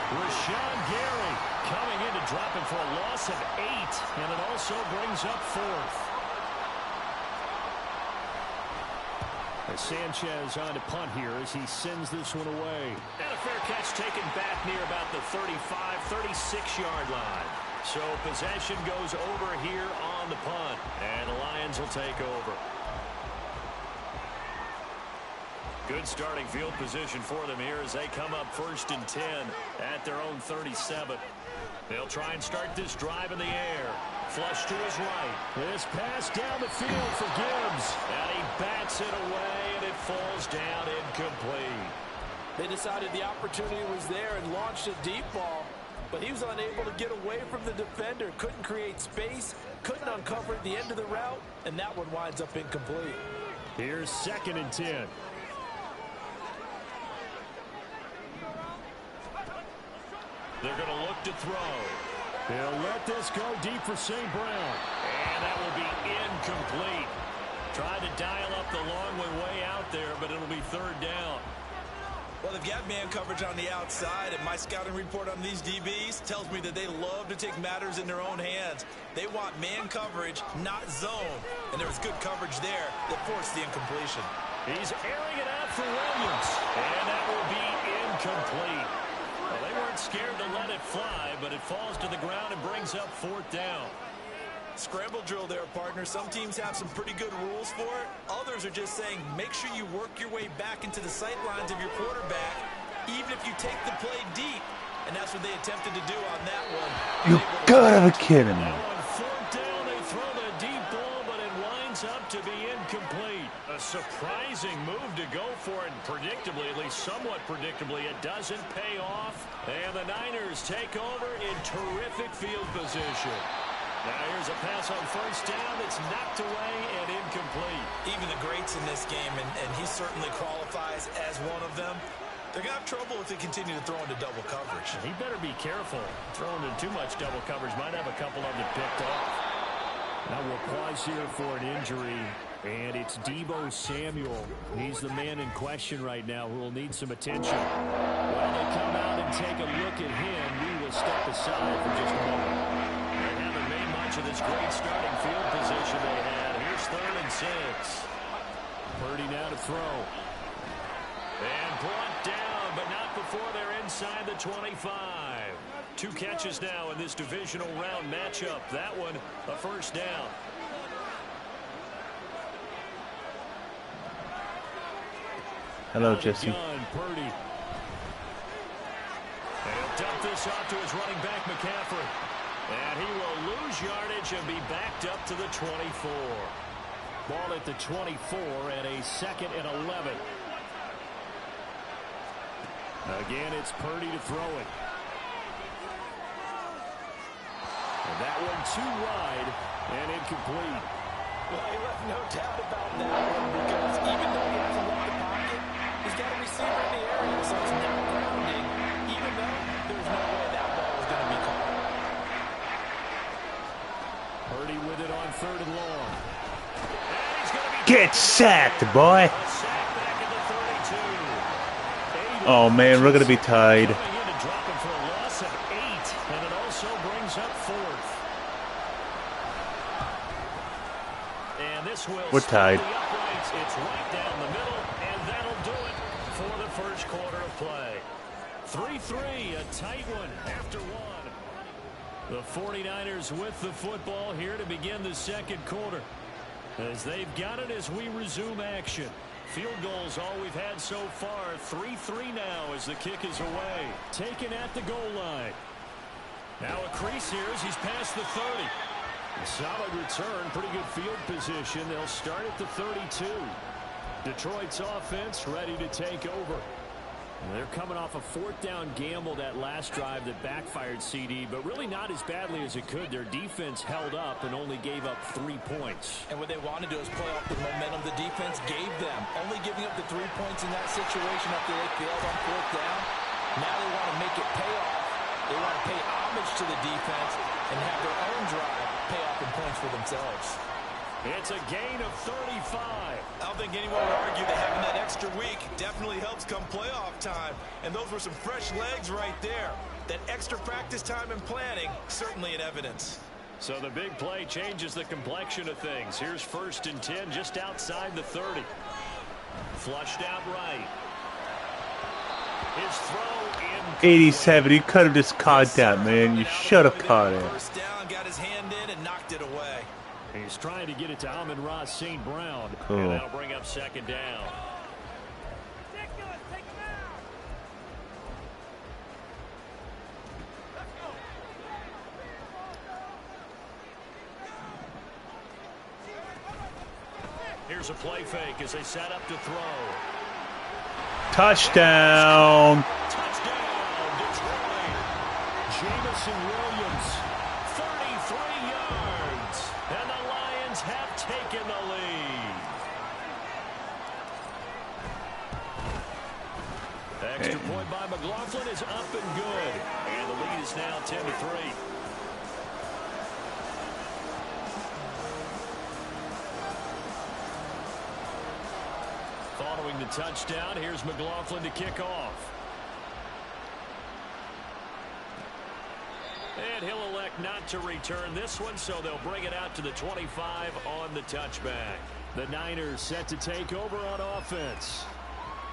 Rashawn Gary coming in to drop it for a loss of 8, and it also brings up 4th. As Sanchez on to punt here as he sends this one away. And a fair catch taken back near about the 35, 36-yard line. So possession goes over here on the punt, and the Lions will take over. Good starting field position for them here as they come up 1st and 10 at their own 37. They'll try and start this drive in the air. Flush to his right. This pass down the field for Gibbs. And he bats it away, and it falls down incomplete. They decided the opportunity was there and launched a deep ball, but he was unable to get away from the defender. Couldn't create space, couldn't uncover at the end of the route, and that one winds up incomplete. Here's 2nd and 10. They're going to look to throw. They'll let this go deep for St. Brown. And that will be incomplete. Tried to dial up the long way out there, but it'll be 3rd down. Well, they've got man coverage on the outside, and my scouting report on these DBs tells me that they love to take matters in their own hands. They want man coverage, not zone. And there was good coverage there that forced the incompletion. He's airing it out for Williams. And that will be incomplete. Well, they weren't scared to let it fly, but it falls to the ground and brings up 4th down. Scramble drill there, partner. Some teams have some pretty good rules for it. Others are just saying make sure you work your way back into the sight lines of your quarterback, even if you take the play deep. And that's what they attempted to do on that one. You gotta be kidding me. Now on 4th down, they throw the deep ball, but it winds up to be incomplete. A surprising move to go for it, and predictably, at least somewhat predictably, it doesn't pay off. And the Niners take over in terrific field position. Now here's a pass on first down. It's knocked away and incomplete. Even the greats in this game, and he certainly qualifies as one of them, they're going to have trouble if they continue to throw into double coverage. He better be careful. Throwing into too much double coverage might have a couple of them picked off. Now we'll pause here for an injury, and it's Deebo Samuel. He's the man in question right now who will need some attention. While they come out and take a look at him, we will step aside for just a moment. They haven't made much of this great starting field position they had. Here's 3rd and 6. Purdy now to throw. And brought down, but not before they're inside the 25. 2 catches now in this divisional round matchup. That one, a first down. Hello, Jesse. Purdy. And he'll dump this off to his running back, McCaffrey. And he will lose yardage and be backed up to the 24. Ball at the 24 and a 2nd and 11. Again, it's Purdy to throw it. And that one too wide and incomplete. Well, he left no doubt about that one because even though he hasn't left the pocket, he's got a receiver in the area, so it's now grounding, even though there's no way that ball was going to be caught. Purdy with it on 3rd and long. And he's going to be Get sacked, boy. sack back at the 32. Oh, man, we're going to be tied. Coming in to drop him for a loss of 8, and it also brings up 4th. And this will We're tied. stop the uprights. It's right down the middle, and that'll do it for the first quarter of play. 3-3, a tight one after 1. The 49ers with the football here to begin the second quarter. As they've got it as we resume action. Field goals all we've had so far. 3-3 now as the kick is away. Taken at the goal line. Now a crease here as he's past the 30. A solid return, pretty good field position. They'll start at the 32. Detroit's offense ready to take over. They're coming off a 4th down gamble that last drive that backfired CD, but really not as badly as it could. Their defense held up and only gave up 3 points. And what they want to do is play off the momentum the defense gave them. Only giving up the 3 points in that situation after they failed on 4th down. Now they want to make it pay off. They want to pay homage to the defense and have their own drive pay off in points for themselves. It's a gain of 35. I don't think anyone would argue that having that extra week definitely helps come playoff time. And those were some fresh legs right there. That extra practice time and planning, certainly in evidence. So the big play changes the complexion of things. Here's 1st and 10 just outside the 30. Flushed out right. His throw in. 87. You could have just caught that, man. You should have caught it. First down, got his hand in and knocked it away. He's trying to get it to Amon-Ra St. Brown. Cool. And that'll bring up 2nd down. Here's a play fake as they set up to throw. Touchdown. Touchdown, Detroit. Jamison Williams, 33 yards. And the Lions have taken the lead. Extra point by McLaughlin is up and good. And the lead is now 10-3. Following the touchdown, here's McLaughlin to kick off. And he'll elect not to return this one, so they'll bring it out to the 25 on the touchback. The Niners set to take over on offense.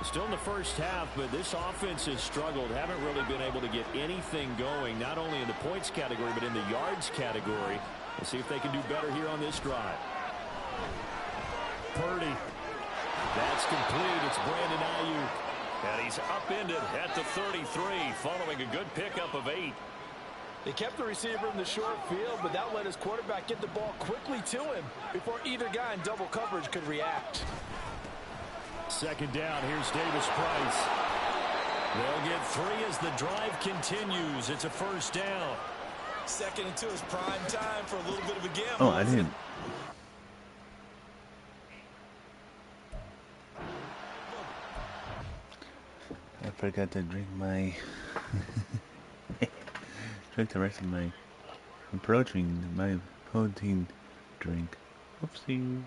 Still in the first half, but this offense has struggled. Haven't really been able to get anything going, not only in the points category, but in the yards category. We'll see if they can do better here on this drive. Purdy. That's complete. It's Brandon Ayuk. And he's upended at the 33, following a good pickup of 8. They kept the receiver in the short field, but that let his quarterback get the ball quickly to him before either guy in double coverage could react. 2nd down, here's Davis Price. They'll get 3 as the drive continues. It's a first down. Second and 2 is prime time for a little bit of a gamble. Oh, I didn't. I forgot to drink my drink the rest of my protein drink. Oopsie.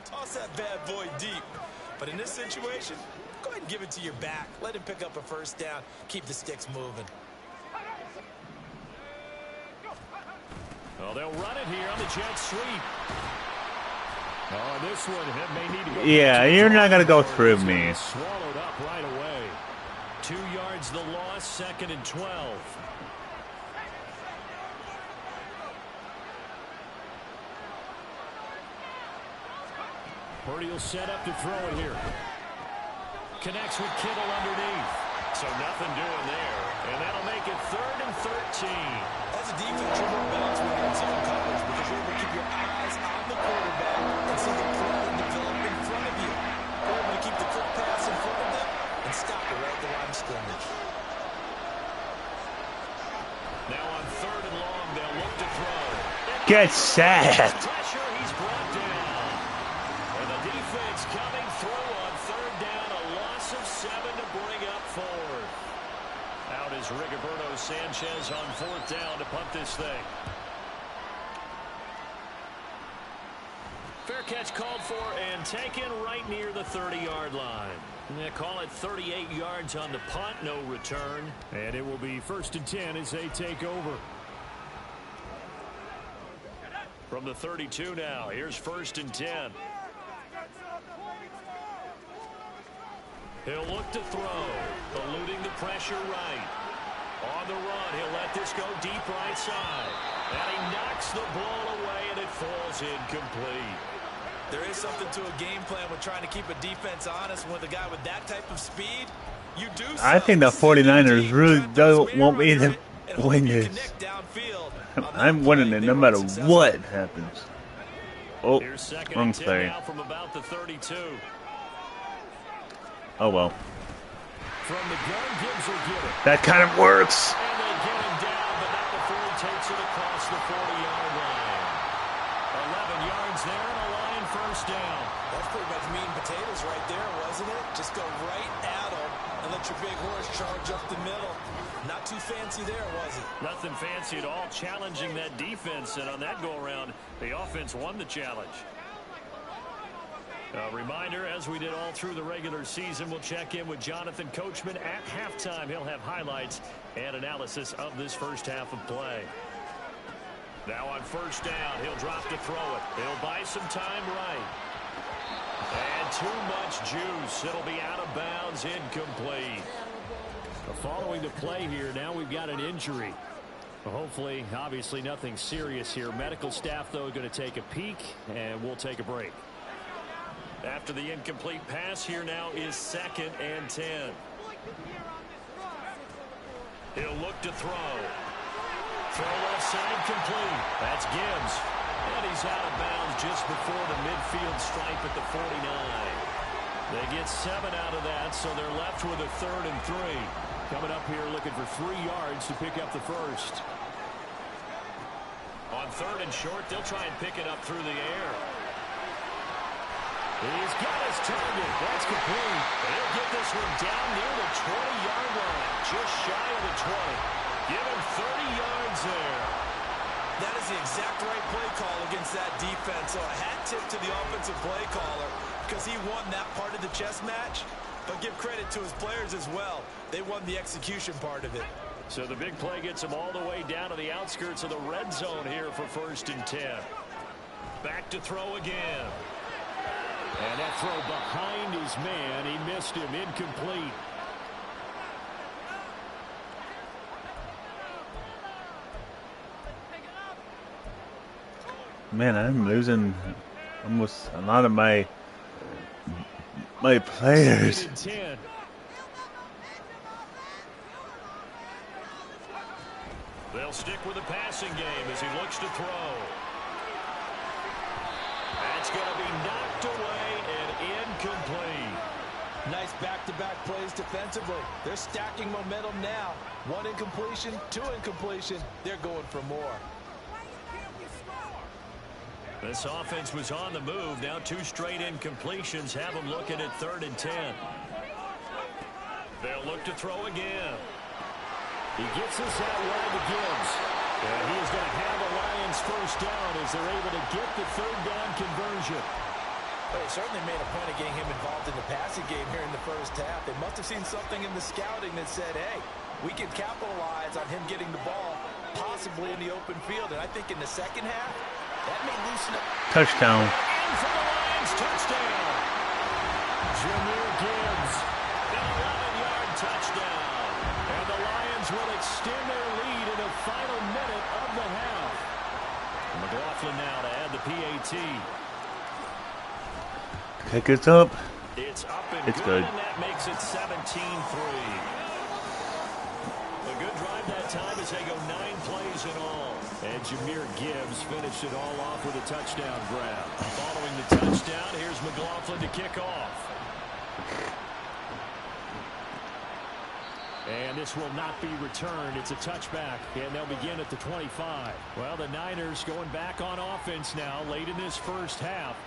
Toss that bad boy deep. But in this situation, go ahead and give it to your back. Let him pick up a first down. Keep the sticks moving. Well, they'll run it here on the jet sweep. Oh, this one may need to go. Yeah, you're not going to go through me. Swallowed up right away. 2 yards the loss, 2nd and 12. Purdy will set up to throw it here. Connects with Kittle underneath. So nothing doing there. And that'll make it 3rd and 13. As a defense, you're more balanced when you're in zone coverage because you're able to keep your eyes on the quarterback and see the play develop in front of you. You're able to keep the quick pass in front of them and stop it right at the line of scrimmage. Now on 3rd and long, they'll look to throw. Get sacked. Pressure, he's brought down. And the defense coming through on 3rd down, a loss of 7 to bring up 4th. Out is Rigoberto Sanchez on 4th down to punt this thing. Fair catch called for and taken right near the 30-yard line. They call it 38 yards on the punt, no return. And it will be 1st and 10 as they take over. From the 32 now, here's 1st and 10. He'll look to throw, eluding the pressure right. On the run, he'll let this go deep right side. And he knocks the ball away, and it falls incomplete. There is something to a game plan with trying to keep a defense honest with a guy with that type of speed. You do. I think the 49ers really don't want me to win this. I'm winning it no matter what happens. Oh, wrong play. From about the 32. Oh well. From the gun, Gibbs will get it. That kind of works. And they get him down, but not before he takes it across the 40-yard line. 11 yards there and a line 1st down. That's pretty much meat and potatoes right there, wasn't it? Just go right at him and let your big horse charge up the middle. Not too fancy there, was it? Nothing fancy at all, challenging that defense, and on that go-around, the offense won the challenge. A reminder, as we did all through the regular season, we'll check in with Jonathan Coachman at halftime. He'll have highlights and analysis of this first half of play. Now on 1st down, he'll drop to throw it. He'll buy some time right. And too much juice. It'll be out of bounds, incomplete. Following the play here, now we've got an injury. Hopefully, obviously nothing serious here. Medical staff, though, going to take a peek, and we'll take a break. After the incomplete pass, here now is 2nd and 10. He'll look to throw. Throw left side complete. That's Gibbs. And he's out of bounds just before the midfield stripe at the 49. They get 7 out of that, so they're left with a 3rd and 3. Coming up here looking for 3 yards to pick up the first. On 3rd and short, they'll try and pick it up through the air. He's got his target. That's complete. He'll get this one down near the 20-yard line, just shy of the 20. Give him 30 yards there. That is the exact right play call against that defense. So a hat tip to the offensive play caller because he won that part of the chess match. But give credit to his players as well. They won the execution part of it. So the big play gets him all the way down to the outskirts of the red zone here for 1st and 10. Back to throw again. And that throw behind his man. He missed him. Incomplete. Man, I'm losing almost a lot of my players. They'll stick with the passing game as he looks to throw. That's going to be knocked away and incomplete. Nice back-to-back plays defensively. They're stacking momentum now. 1 incompletion, 2 incompletion. They're going for more. This offense was on the move. Now 2 straight incompletions have them looking at 3rd and 10. They'll look to throw again. He gets this out wide to Gibbs. And he is going to have the Lions first down as they're able to get the 3rd down conversion. Well, they certainly made a point of getting him involved in the passing game here in the first half. They must have seen something in the scouting that said, hey, we can capitalize on him getting the ball, possibly in the open field. And I think in the second half, that may loosen up. Touchdown. And for the Lions, touchdown. Jameer Gibbs, an 11-yard touchdown. And the Lions will extend their lead in the final minute of the half. McLaughlin now to add the PAT. Kick it up. It's up and It's good. And that makes it 17-3. A good drive that time as they go 9 plays in all. And Jameer Gibbs finished it all off with a touchdown grab. Following the touchdown, here's McLaughlin to kick off. And this will not be returned. It's a touchback, and they'll begin at the 25. Well, the Niners going back on offense now late in this first half.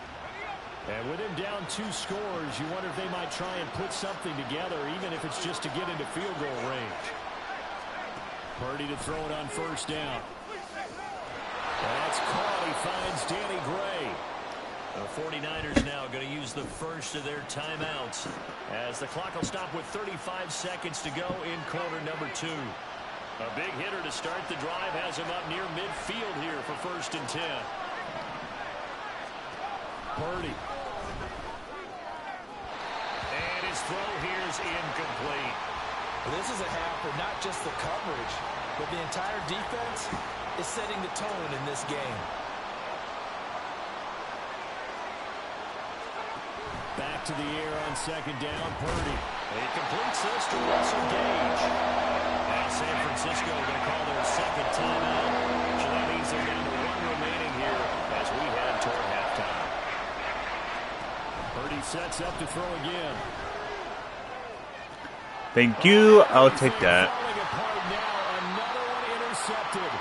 And with him down 2 scores, you wonder if they might try and put something together, even if it's just to get into field goal range. Purdy to throw it on first down. That's caught. He finds Danny Gray. The 49ers now going to use the first of their timeouts as the clock will stop with 35 seconds to go in quarter number 2. A big hitter to start the drive has him up near midfield here for 1st and 10. Purdy. And his throw here is incomplete. This is a half where not just the coverage, but the entire defense is setting the tone in this game. Back to the air on 2nd down, Purdy. He completes this to Russell Gage. Now San Francisco going to call their 2nd timeout. So that means they're down to 1 remaining here as we head toward halftime. Purdy sets up to throw again. Thank you. I'll take that. Falling apart now, another one intercepted.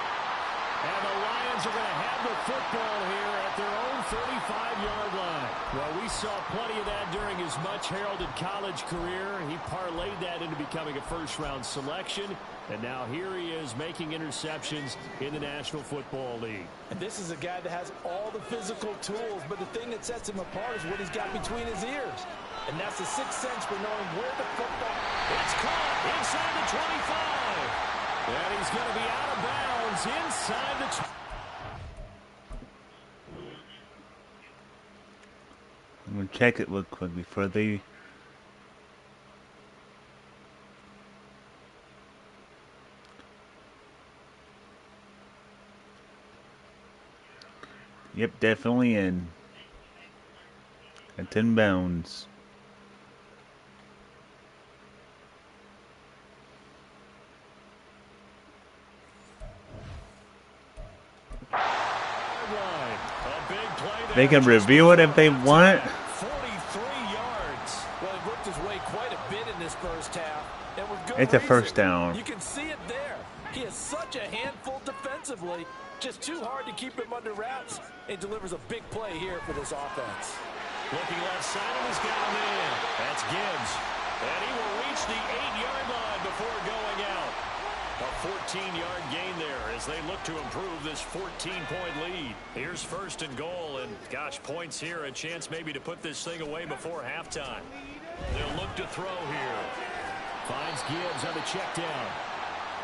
And the Lions are going to have the football here at their own 35-yard line. Well, we saw plenty of that during his much-heralded college career. He parlayed that into becoming a first-round selection. And now here he is making interceptions in the National Football League. And this is a guy that has all the physical tools, but the thing that sets him apart is what he's got between his ears. And that's the sixth sense for knowing where the football. It's caught inside the 25. And he's going to be out of bounds inside the 20. I'm going to check it real quick before they... Yep, definitely in. At 10 bounds. They can review it if they want. 43 yards. Well, he worked his way quite a bit in this first half. And with good It's a reason. first down. You can see it there. He is such a handful defensively. Just too hard to keep him under wraps. He delivers a big play here for this offense. Looking left side, and he's got him in. That's Gibbs. And he will reach the 8-yard line before going out. A 14-yard gain there as they look to improve this 14-point lead. Here's 1st and goal, and gosh, points here, a chance maybe to put this thing away before halftime. They'll look to throw here. Finds Gibbs on the check down.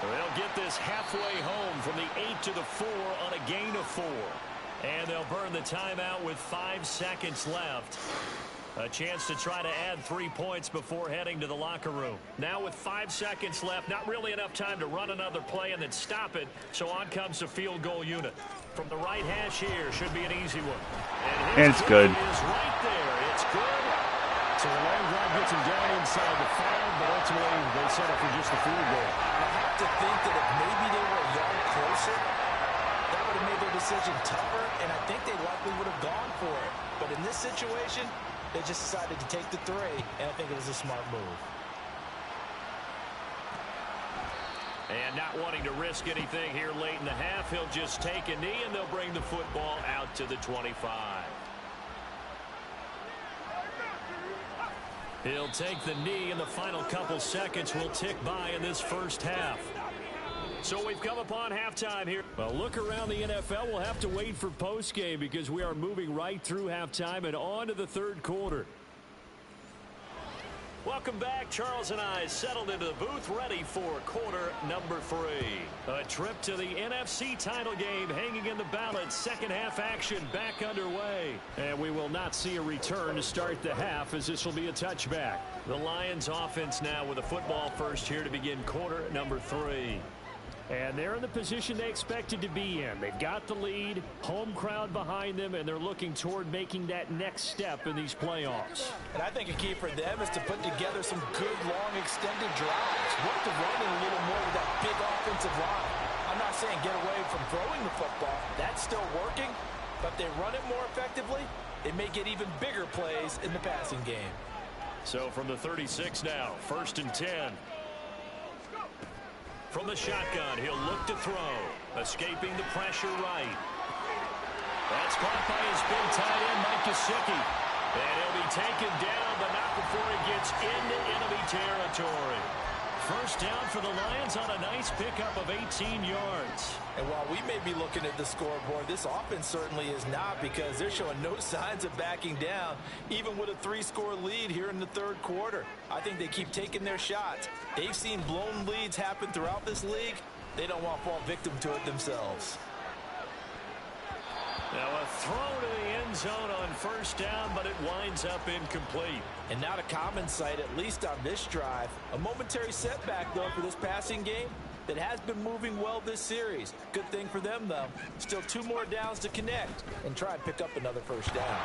They'll get this halfway home from the 8 to the 4 on a gain of 4. And they'll burn the timeout with 5 seconds left. A chance to try to add 3 points before heading to the locker room. Now with 5 seconds left, not really enough time to run another play and then stop it, so on comes the field goal unit. From the right hash here, should be an easy one. And it's good. Is right there. It's good. So the long drive gets him down inside the 5, but ultimately they settle for just the field goal. I have to think that if maybe they were a yard closer, that would have made their decision tougher, and I think they likely would have gone for it. But in this situation, they just decided to take the 3, and I think it was a smart move. And not wanting to risk anything here late in the half, he'll just take a knee, and they'll bring the football out to the 25. He'll take the knee, and the final couple seconds will tick by in this first half. So we've come upon halftime here. Well, look around the NFL. We'll have to wait for postgame because we are moving right through halftime and on to the third quarter. Welcome back. Charles and I settled into the booth ready for quarter number 3. A trip to the NFC title game hanging in the balance. Second half action back underway. And we will not see a return to start the half as this will be a touchback. The Lions offense now with a football first here to begin quarter number 3. And they're in the position they expected to be in. They've got the lead, home crowd behind them, and they're looking toward making that next step in these playoffs. And I think a key for them is to put together some good, long, extended drives. Work the run in a little more with that big offensive line. I'm not saying get away from throwing the football. That's still working, but they run it more effectively. They may get even bigger plays in the passing game. So from the 36 now, 1st and 10. From the shotgun, he'll look to throw. Escaping the pressure right. That's caught by his big tight end, Mike Gesicki. And he'll be taken down, but not before he gets into enemy territory. First down for the Lions on a nice pickup of 18 yards. And while we may be looking at the scoreboard, this offense certainly is not, because they're showing no signs of backing down, even with a 3-score lead here in the third quarter. I think they keep taking their shots. They've seen blown leads happen throughout this league. They don't want to fall victim to it themselves. Now a throw to the end zone on first down, but it winds up incomplete. And not a common sight, at least on this drive. A momentary setback, though, for this passing game that has been moving well this series. Good thing for them, though. Still 2 more downs to connect and try and pick up another first down.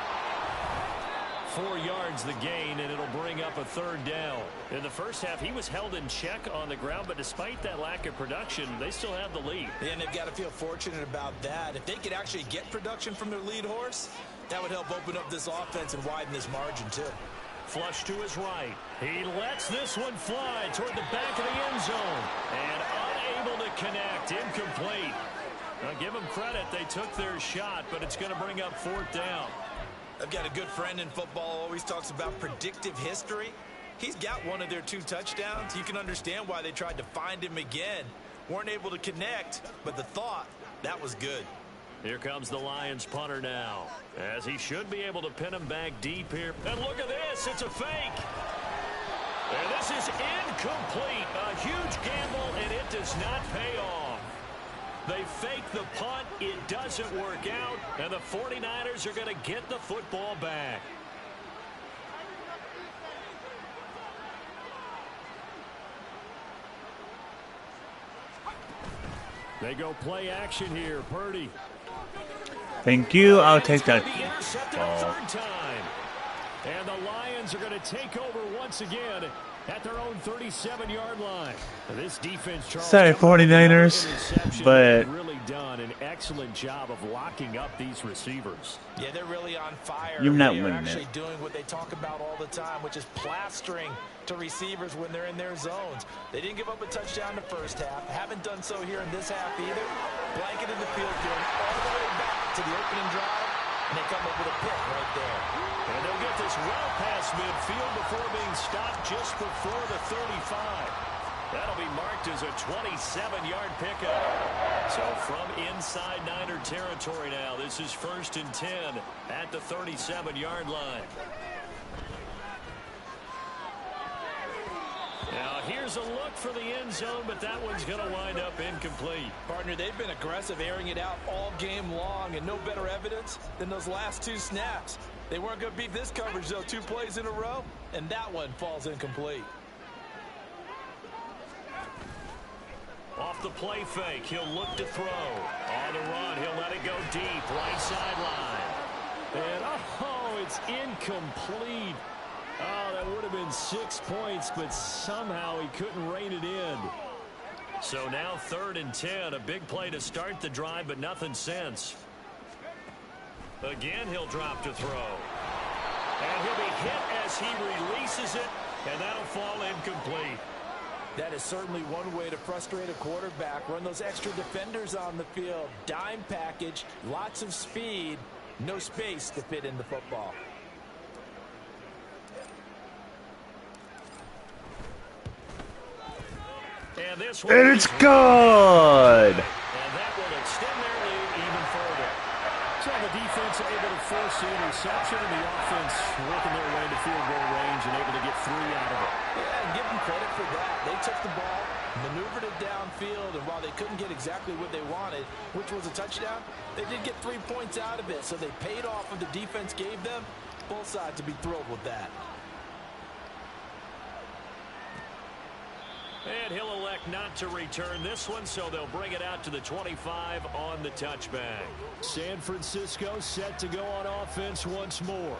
4 yards the gain, and it'll bring up a third down. In the first half, he was held in check on the ground, but despite that lack of production, they still have the lead. And they've got to feel fortunate about that. If they could actually get production from their lead horse, that would help open up this offense and widen this margin, too. Flush to his right. He lets this one fly toward the back of the end zone. And unable to connect. Incomplete. Now, give them credit. They took their shot, but it's going to bring up 4th down. I've got a good friend in football who always talks about predictive history. He's got one of their 2 touchdowns. You can understand why they tried to find him again. Weren't able to connect, but the thought, that was good. Here comes the Lions punter now, as he should be able to pin him back deep here. And look at this, it's a fake. And this is incomplete. A huge gamble, and it does not pay off. They fake the punt, it doesn't work out, and the 49ers are going to get the football back. They go play action here, Purdy. Thank you. I'll take that ball. And the Lions are going to take over once again at their own 37-yard line. This defense, Charles, sorry, 49ers, but really done an excellent job of locking up these receivers. Yeah, they're really on fire. You're not they're winning actually it. doing what they talk about all the time, which is plastering to receivers when they're in their zones. They didn't give up a touchdown in the first half. Haven't done so here in this half either. Blanketed the field, going all the way back to the opening drive, and they come up with a pick right there. And they'll get this well past midfield before being stopped just before the 35. That'll be marked as a 27-yard pickup. So from inside Niner territory now, this is 1st and 10 at the 37-yard line. Now here's a look for the end zone, but that one's going to wind up incomplete. Partner, they've been aggressive, airing it out all game long, and no better evidence than those last 2 snaps. They weren't going to beat this coverage, though. 2 plays in a row, and that one falls incomplete. Off the play fake, he'll look to throw. On the run, he'll let it go deep, right sideline. And, oh, it's incomplete. Oh, that would have been 6 points, but somehow he couldn't rein it in. So now 3rd and 10, a big play to start the drive, but nothing since. Again, he'll drop to throw. And he'll be hit as he releases it, and that'll fall incomplete. That is certainly one way to frustrate a quarterback. Run those extra defenders on the field. Dime package, lots of speed, no space to fit in the football. And this one And it's good! And that will extend their lead even further. So the defense able to force the interception, and the offense working their way to field goal range and able to get 3 out of it. Yeah, and give them credit for that. They took the ball, maneuvered it downfield, and while they couldn't get exactly what they wanted, which was a touchdown, they did get 3 points out of it, so they paid off what the defense gave them. Both sides to be thrilled with that. And he'll elect not to return this one, so they'll bring it out to the 25 on the touchback. San Francisco set to go on offense once more.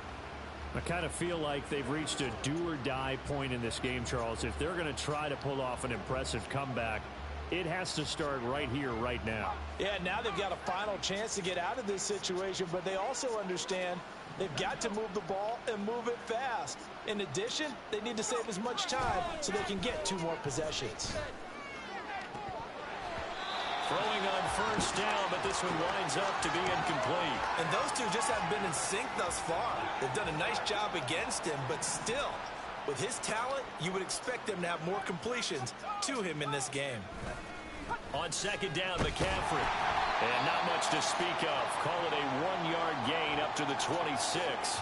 I kind of feel like they've reached a do-or-die point in this game, Charles. If they're going to try to pull off an impressive comeback, it has to start right here, right now. Yeah, now they've got a final chance to get out of this situation, but they also understand they've got to move the ball and move it fast. In addition, they need to save as much time so they can get 2 more possessions. Throwing on 1st down, but this one winds up to be incomplete. And those two just haven't been in sync thus far. They've done a nice job against him, but still, with his talent, you would expect them to have more completions to him in this game. On 2nd down, McCaffrey. And not much to speak of. Call it a 1-yard gain up to the 26.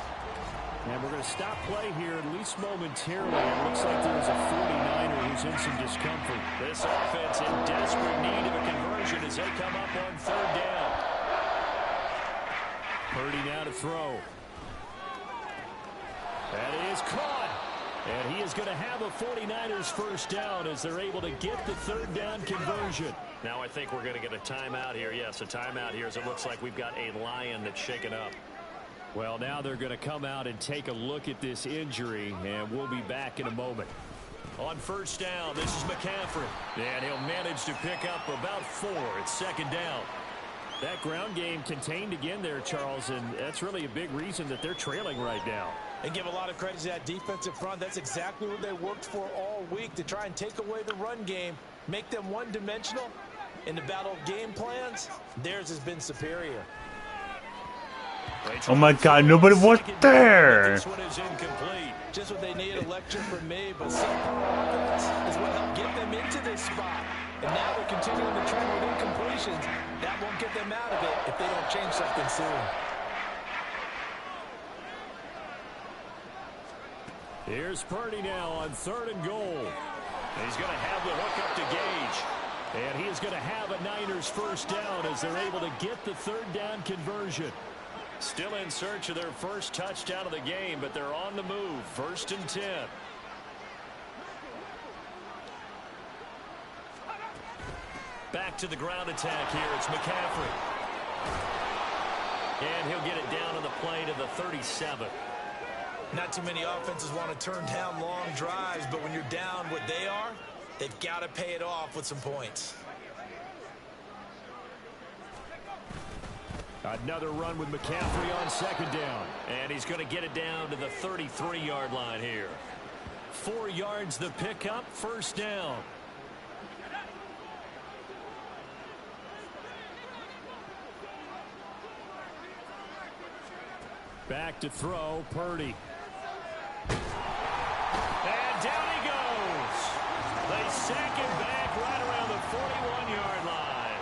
And we're going to stop play here, at least momentarily. It looks like there's a 49er who's in some discomfort. This offense in desperate need of a conversion as they come up on 3rd down. Purdy now to throw. That is caught. And he is going to have a 49ers 1st down as they're able to get the 3rd down conversion. Now I think we're going to get a timeout here. Yes, a timeout here as it looks like we've got a Lion that's shaken up. Well, now they're going to come out and take a look at this injury, and we'll be back in a moment. On 1st down, this is McCaffrey. And he'll manage to pick up about 4 at 2nd down. That ground game contained again there, Charles, and that's really a big reason that they're trailing right now. And give a lot of credit to that defensive front. That's exactly what they worked for all week, to try and take away the run game, make them one-dimensional. In the battle of game plans, theirs has been superior. Oh my God, nobody was there! This one is incomplete. Just what they need, a lecture from me, but subpar offense is what helped get them into this spot. And now they're continuing the trend with incompletions. That won't get them out of it if they don't change something soon. Here's Purdy now on 3rd and goal. He's going to have the hook up to Gage. And he is going to have a Niners 1st down as they're able to get the 3rd down conversion. Still in search of their 1st touchdown of the game, but they're on the move. 1st and 10. Back to the ground attack here. It's McCaffrey. And he'll get it down on the play to the 37. Not too many offenses want to turn down long drives, but when you're down what they are, they've got to pay it off with some points. Another run with McCaffrey on 2nd down. And he's going to get it down to the 33-yard line here. 4 yards the pickup, 1st down. Back to throw, Purdy. And down he goes. They sack him back right around the 41-yard line.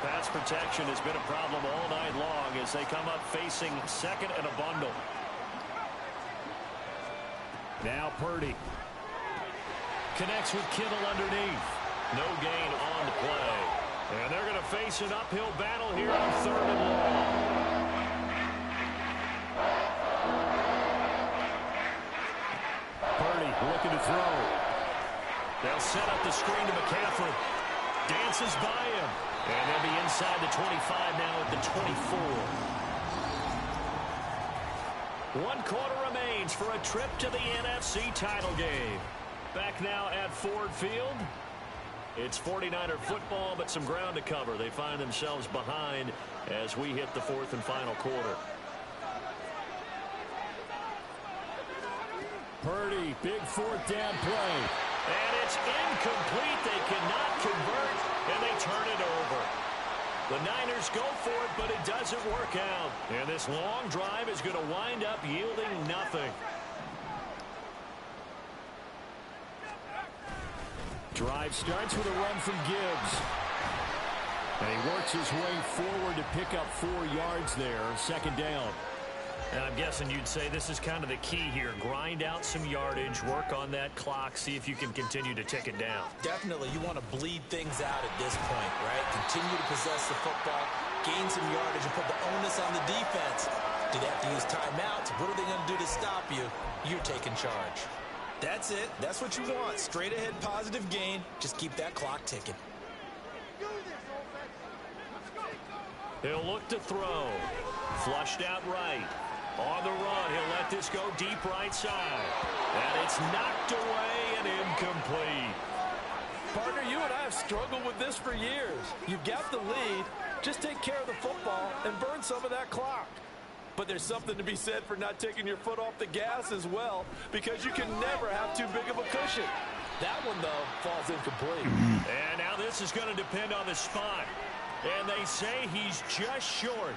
Pass protection has been a problem all night long as they come up facing 2nd and a bundle. Now Purdy. connects with Kittle underneath. No gain on the play. And they're going to face an uphill battle here on 3rd and long. Purdy looking to throw. They'll set up the screen to McCaffrey. Dances by him. And they'll be inside the 25 now at the 24. 1 quarter remains for a trip to the NFC title game. Back now at Ford Field. It's 49er football, but some ground to cover. They find themselves behind as we hit the 4th and final quarter. Purdy, big 4th down play. And it's incomplete. They cannot convert, and they turn it over. The Niners go for it, but it doesn't work out. And this long drive is going to wind up yielding nothing. Drive starts with a run from Gibbs. And he works his way forward to pick up 4 yards there, 2nd down. And I'm guessing you'd say this is kind of the key here. Grind out some yardage, work on that clock, see if you can continue to tick it down. Definitely, you want to bleed things out at this point, right? Continue to possess the football, gain some yardage, and put the onus on the defense. Do they have to use timeouts? What are they going to do to stop you? You're taking charge. That's it. That's what you want. Straight ahead, positive gain. Just keep that clock ticking. He'll look to throw. Flushed out right. On the run, he'll let this go deep right side. And it's knocked away and incomplete. Partner, you and I have struggled with this for years. You've got the lead. Just take care of the football and burn some of that clock. But there's something to be said for not taking your foot off the gas as well, because you can never have too big of a cushion. That one, though, falls incomplete. And now this is going to depend on the spot. And they say he's just short.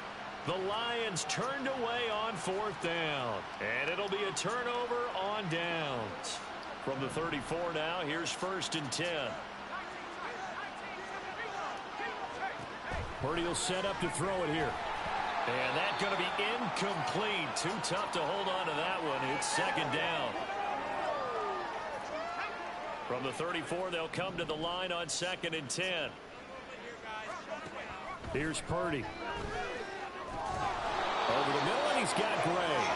The Lions turned away on 4th down. And it'll be a turnover on downs. From the 34 now, here's 1st and 10. Purdy will set up to throw it here. And that's going to be incomplete. Too tough to hold on to that one. It's 2nd down. From the 34, they'll come to the line on 2nd and 10. Here's Purdy. Over the middle, and he's got Gray.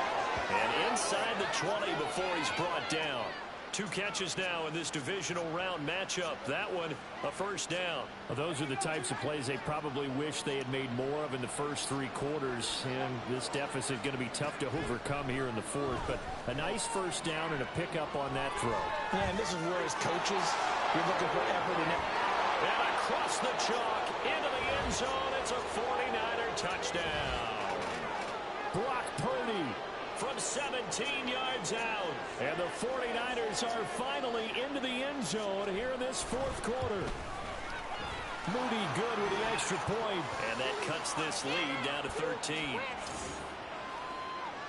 And inside the 20 before he's brought down. 2 catches now in this divisional round matchup. That one, a 1st down. Well, those are the types of plays they probably wish they had made more of in the first 3 quarters. And this deficit going to be tough to overcome here in the 4th. But a nice 1st down and a pickup on that throw. Yeah, and this is where as coaches, you're looking for effort in it. And across the chalk, into the end zone, it's a 49er touchdown. Brock Purdy from 17 yards out. And the 49ers are finally into the end zone here in this 4th quarter. Moody good with the extra point. And that cuts this lead down to 13.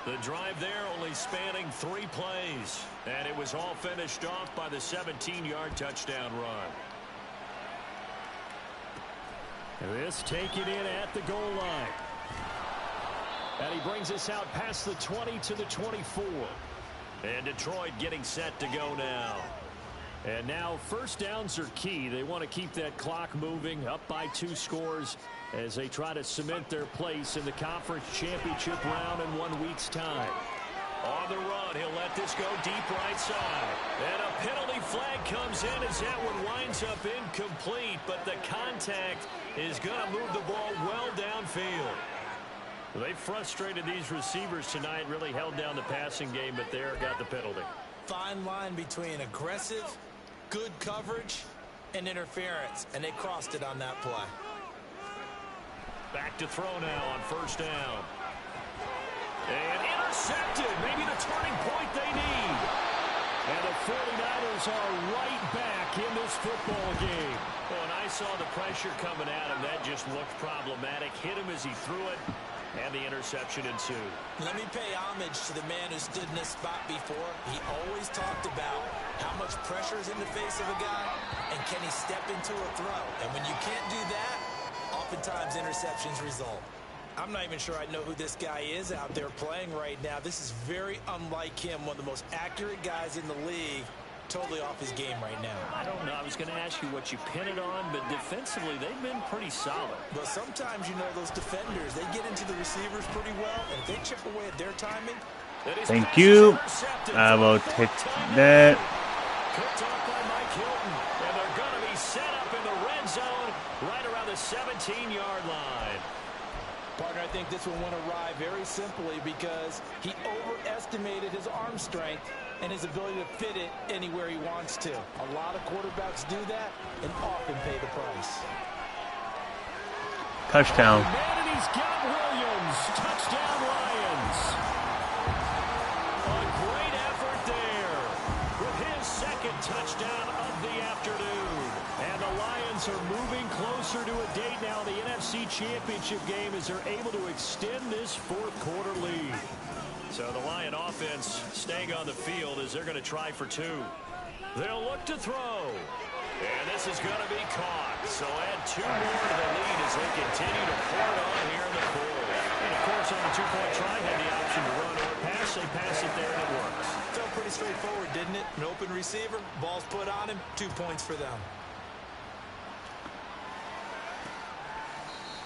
The drive there only spanning 3 plays. And it was all finished off by the 17-yard touchdown run. This taken in at the goal line. And he brings us out past the 20 to the 24. And Detroit getting set to go now. And now 1st downs are key. They want to keep that clock moving, up by 2 scores as they try to cement their place in the conference championship round in 1 week's time. On the run, he'll let this go deep right side. And a penalty flag comes in as that one winds up incomplete. But the contact is going to move the ball well downfield. They frustrated these receivers tonight, really held down the passing game, but there got the penalty. Fine line between aggressive, good coverage, and interference, and they crossed it on that play. Back to throw now on 1st down. And intercepted, maybe the turning point they need. And the 49ers are right back in this football game. Well, and I saw the pressure coming at him. That just looked problematic. Hit him as he threw it. And the interception ensued. Let me pay homage to the man who stood in this spot before. He always talked about how much pressure is in the face of a guy, and can he step into a throw. And when you can't do that, oftentimes interceptions result. I'm not even sure I know who this guy is out there playing right now. This is very unlike him, one of the most accurate guys in the league. totally off his game right now. I don't know. I was going to ask you what you pin it on, but defensively, they've been pretty solid. But sometimes, you know, those defenders, they get into the receivers pretty well, and if they chip away at their timing. Thank you. I will take that. Picked off by Mike Hilton, and they're going to be set up in the red zone right around the 17-yard line. Partner, I think this one went awry very simply because he overestimated his arm strength and his ability to fit it anywhere he wants to. A lot of quarterbacks do that and often pay the price. Touchdown. And he's got Williams. Touchdown, Lions. A great effort there with his second touchdown of the afternoon. And the Lions are moving closer to a date now, the NFC Championship game, as they're able to extend this fourth quarter lead. So the Lion offense staying on the field as they're going to try for two. They'll look to throw. And this is going to be caught. So add two more to the lead as they continue to pour it on here in the fourth. And of course, on the two-point try, had the option to run or pass. They pass it there and it works. Felt pretty straightforward, didn't it? An open receiver, ball's put on him, 2 points for them.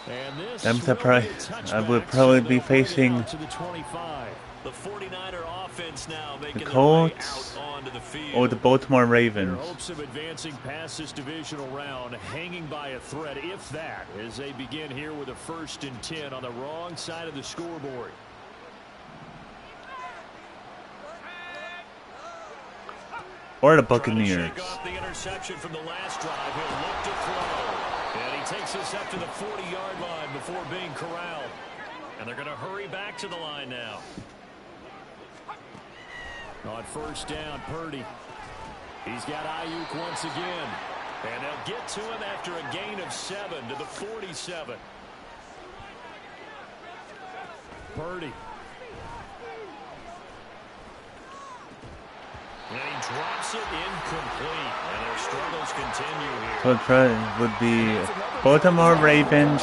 And this I'm surprised. I would probably be facing to the 25. The 49er offense now making the their way Colts out onto the field. or the Baltimore Their Ravens. hopes of advancing past this divisional round hanging by a thread, if that, as they begin here with a 1st and 10 on the wrong side of the scoreboard. Or the Trying to Buccaneers. shake off the interception from the last drive. He'll look to throw. And he takes us up to the 40-yard line before being corralled. And they're going to hurry back to the line now. On 1st down, Purdy. He's got Ayuk once again. And they'll get to him after a gain of 7 to the 47. Purdy. And he drops it incomplete. And their struggles continue here. So it would be Baltimore Ravens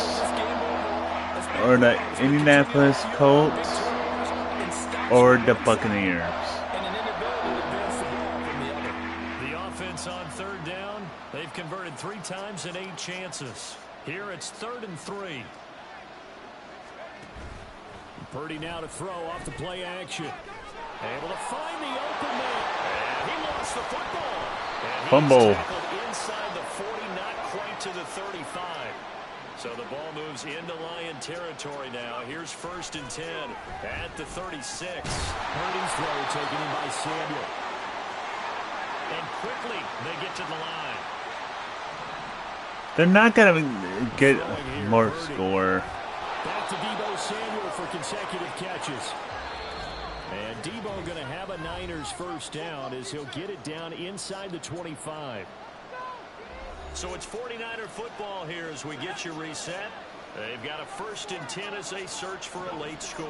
or the Indianapolis Colts or the Buccaneers. The offense on 3rd down. They've converted 3 times in 8 chances. Here it's 3rd and 3. Purdy now to throw off the play action. Able to find the open man. And he lost the football. And Fumble. tackled inside the 40, not quite to the 35. So the ball moves into Lion territory now. Here's 1st and 10 at the 36. Purdy's throw taken in by Samuel. And quickly they get to the line. They're not going to get more score. Back to Deebo Samuel for consecutive catches. And Deebo going to have a Niners 1st down as he'll get it down inside the 25. So it's 49er football here as we get you reset. They've got a 1st and 10 as they search for a late score.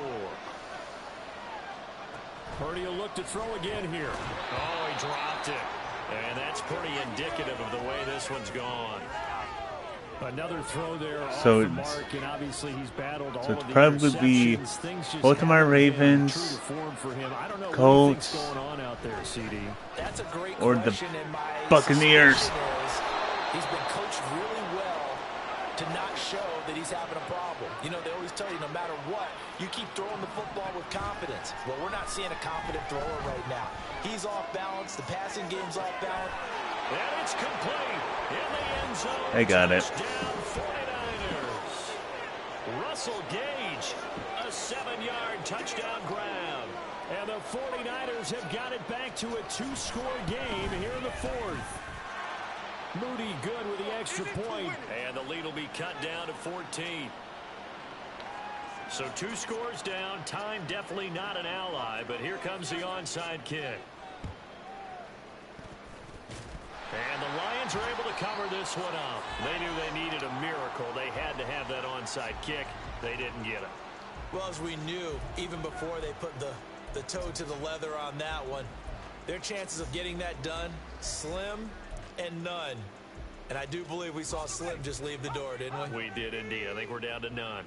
Purdy will look to throw again here. Oh, he dropped it. And that's pretty indicative of the way this one's gone. Another throw there off the mark, and obviously he's battled all of the probably be Baltimore Ravens, Colts, going on out there, CD. That's a great or the question, and my Buccaneers. He's been coached really well to not show that he's having a problem. You know, they always tell you no matter what, you keep throwing the football with confidence. Well, we're not seeing a confident thrower right now. He's off balance. The passing game's off balance. And it's complete in the end zone. I got it. Touchdown 49ers. Russell Gage, a 7-yard touchdown grab. And the 49ers have got it back to a 2-score game here in the 4th. Moody good with the extra point. And the lead will be cut down to 14. So 2 scores down. Time definitely not an ally, but here comes the onside kick. And the Lions are able to cover this one up. They knew they needed a miracle. They had to have that onside kick. They didn't get it. Well, as we knew, even before they put the toe to the leather on that one, their chances of getting that done, slim and none. And I do believe we saw Slim just leave the door, didn't we? We did indeed. I think we're down to none.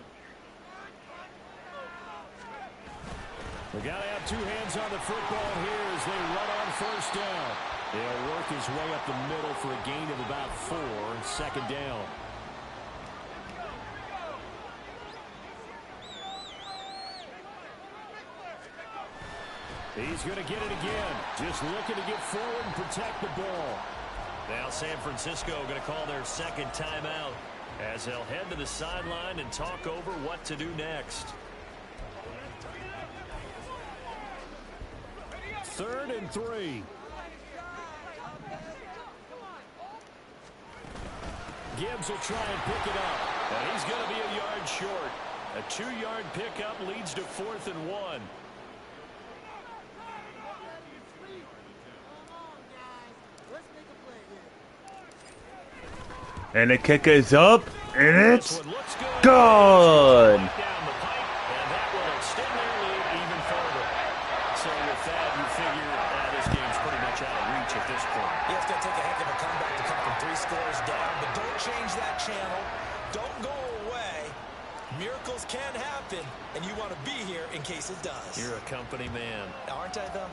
We got to have 2 hands on the football here as they run on 1st down. He'll work his way up the middle for a gain of about 4, second down. He's going to get it again. Just looking to get forward and protect the ball. Now San Francisco going to call their second timeout as they'll head to the sideline and talk over what to do next. 3rd and 3. Gibbs will try and pick it up. And he's going to be a yard short. A 2-yard pickup leads to 4th and 1. And the kick is up, and it's good. Scores down, but don't change that channel. Don't go away. Miracles can happen, and you want to be here in case it does. You're a company man. Aren't I, though?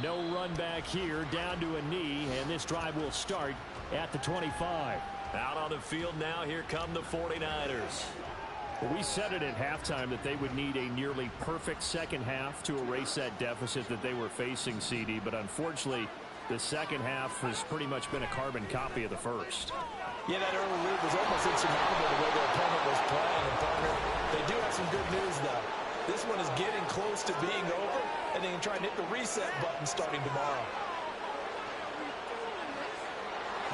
No run back here, down to a knee, and this drive will start at the 25. Out on the field now, here come the 49ers. Well, we said it at halftime that they would need a nearly perfect second half to erase that deficit that they were facing, CD, but unfortunately, the second half has pretty much been a carbon copy of the first. Yeah, that early lead was almost insurmountable the way their opponent was playing. And partner, they do have some good news, though. This one is getting close to being over, and they can try and hit the reset button starting tomorrow.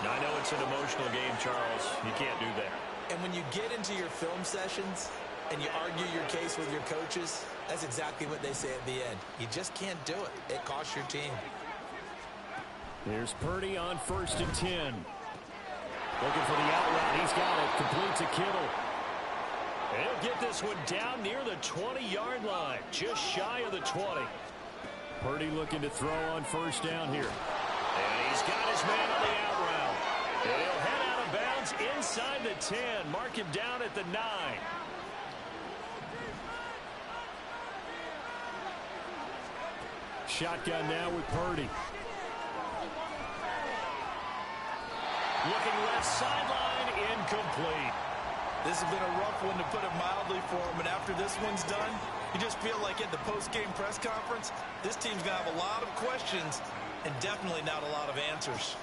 I know it's an emotional game, Charles. You can't do that. And when you get into your film sessions and you argue your case with your coaches, that's exactly what they say at the end. You just can't do it. It costs your team. Here's Purdy on 1st and 10. Looking for the out route. He's got it. Complete to Kittle. He'll get this one down near the 20-yard line. Just shy of the 20. Purdy looking to throw on 1st down here. And he's got his man on the out route. And he'll head out of bounds inside the 10. Mark him down at the 9. Shotgun now with Purdy. Looking left sideline, incomplete. This has been a rough one, to put it mildly, for him. And after this one's done, you just feel like at the post-game press conference, this team's going to have a lot of questions and definitely not a lot of answers.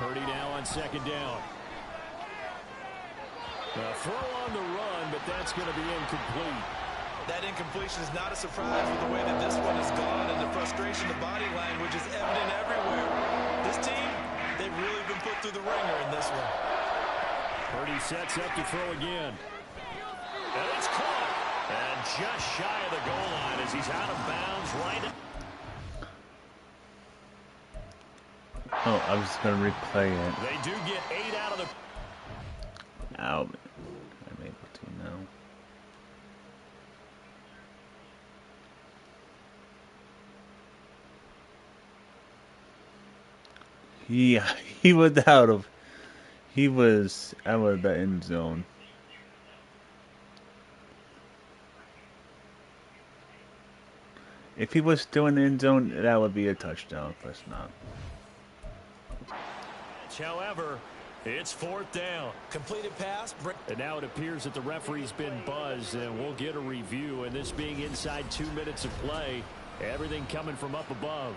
Purdy now on 2nd down. A throw on the run, but that's going to be incomplete. That incompletion is not a surprise with the way that this one has gone, and the frustration, the body language is evident everywhere. This team, they've really been put through the ringer in this one. Purdy sets up to throw again. And it's caught. And just shy of the goal line as he's out of bounds right. Oh, I was going to replay it. They do get 8 out of the... Ow. I'm able to now. Yeah, he was out of the end zone. If he was still in the end zone, that would be a touchdown for us now. However, it's 4th down. Completed pass. And now it appears that the referee's been buzzed, and we'll get a review. And this being inside 2 minutes of play, everything coming from up above.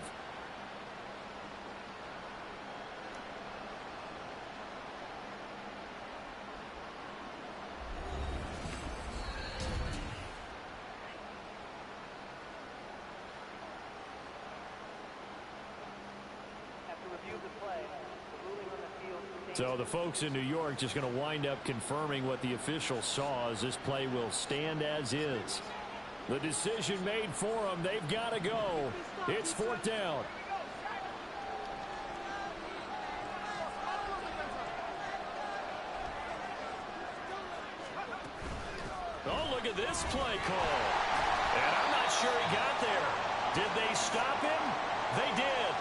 So the folks in New York just going to wind up confirming what the official saw, as this play will stand as is. The decision made for them. They've got to go. It's 4th down. Oh, look at this play call. And I'm not sure he got there. Did they stop him? They did.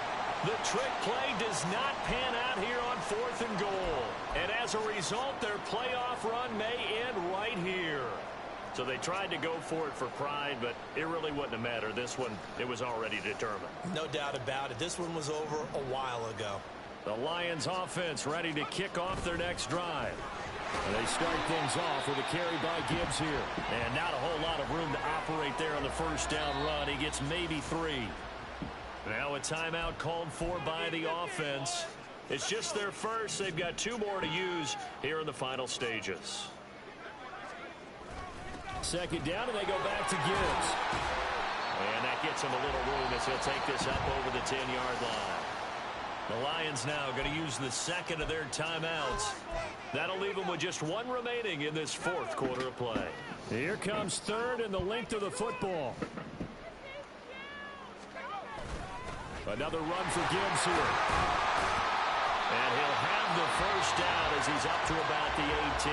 The trick play does not pan out here on 4th and goal. And as a result, their playoff run may end right here. So they tried to go for it for pride, but it really wouldn't have mattered. This one, it was already determined. No doubt about it. This one was over a while ago. The Lions offense ready to kick off their next drive. And they start things off with a carry by Gibbs here. And not a whole lot of room to operate there on the first down run. He gets maybe 3. Now a timeout called for by the offense. It's just their first. They've got 2 more to use here in the final stages. Second down, and they go back to Gibbs. And that gets him a little room as he'll take this up over the 10-yard line. The Lions now going to use the second of their timeouts. That'll leave them with just 1 remaining in this 4th quarter of play. Here comes 3rd and the length of the football. Another run for Gibbs here. And he'll have the first down as he's up to about the 18.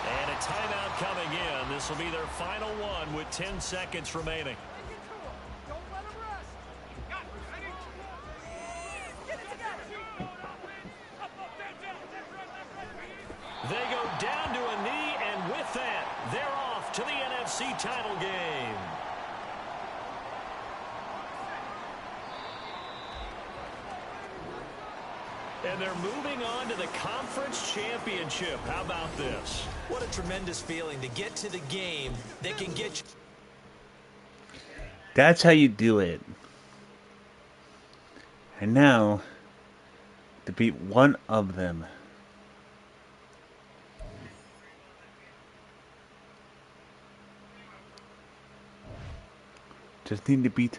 And a timeout coming in. This will be their final one with 10 seconds remaining. They go down to a knee, and with that, they're off to the NFC title game. And they're moving on to the conference championship. How about this? What a tremendous feeling to get to the game that can get you. That's how you do it. And now, to beat one of them. Just need to beat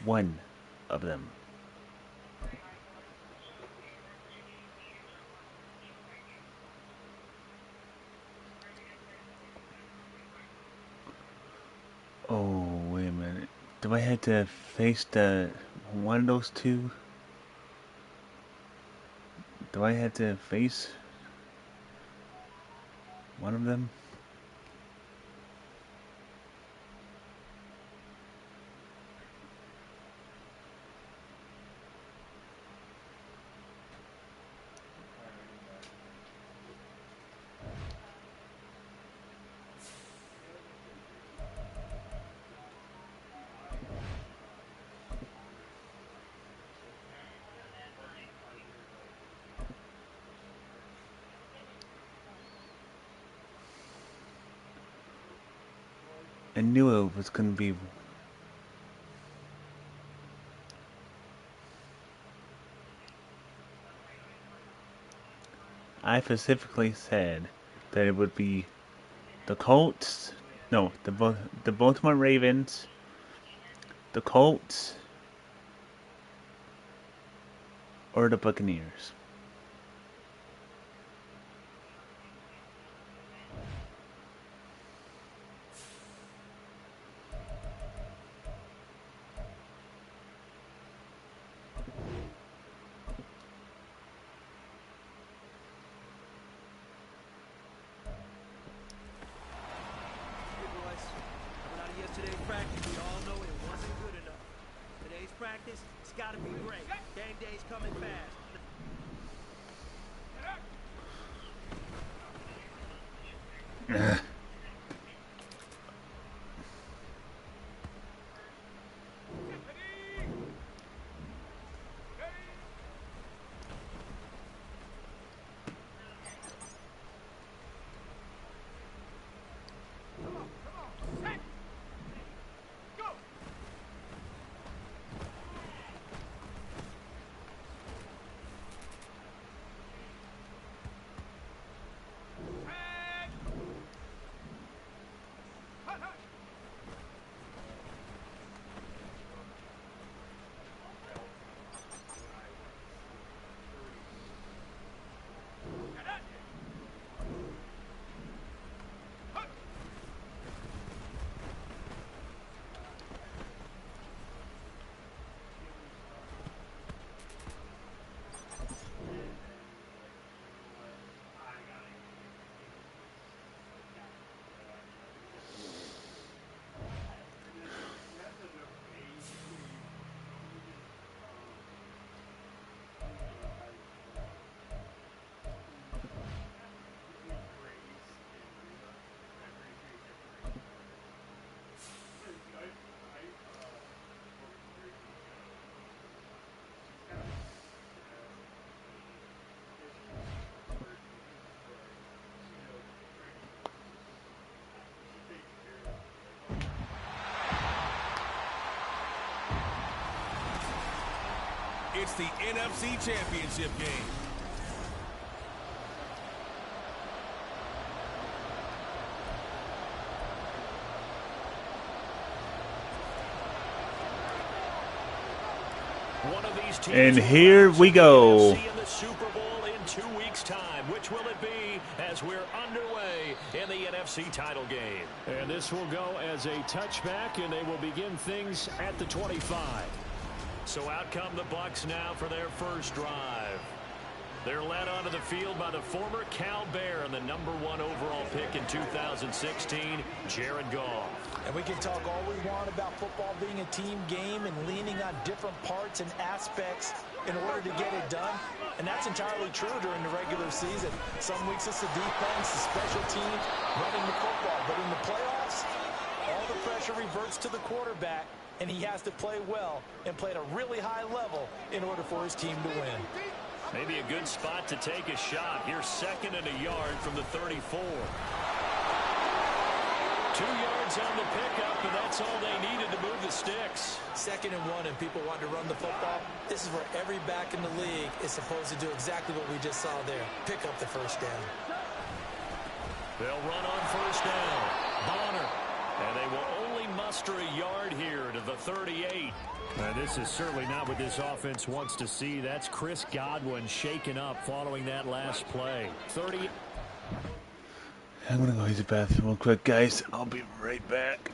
one of them. Oh, wait a minute. Do I have to face one of those 2? Do I have to face one of them? I knew it was going to be. I specifically said that it would be the Colts. No, the Baltimore Ravens, the Colts, or the Buccaneers. Yesterday's practice, we all know it wasn't good enough. Today's practice, it's got to be great. Game day's coming fast. It's the NFC Championship game. One of these teams And here we go. in the Super Bowl in 2 weeks' time. Which will it be as we're underway in the NFC title game? And this will go as a touchback, and they will begin things at the 25. So out come the Bucs now for their first drive. They're led onto the field by the former Cal Bear and the #1 overall pick in 2016, Jared Goff. And we can talk all we want about football being a team game and leaning on different parts and aspects in order to get it done. And that's entirely true during the regular season. Some weeks it's the defense, the special teams, running the football. But in the playoffs, all the pressure reverts to the quarterback, and he has to play well and play at a really high level in order for his team to win. Maybe a good spot to take a shot. Here's 2nd and a yard from the 34. 2 yards on the pickup, and that's all they needed to move the sticks. 2nd and 1, and people want to run the football. This is where every back in the league is supposed to do exactly what we just saw there. Pick up the first down. They'll run on first down. Bonner. And they will only muster a yard here to the 38. This is certainly not what this offense wants to see. That's Chris Godwin shaken up following that last play. 30. I'm going to go use the bathroom real quick, guys. I'll be right back.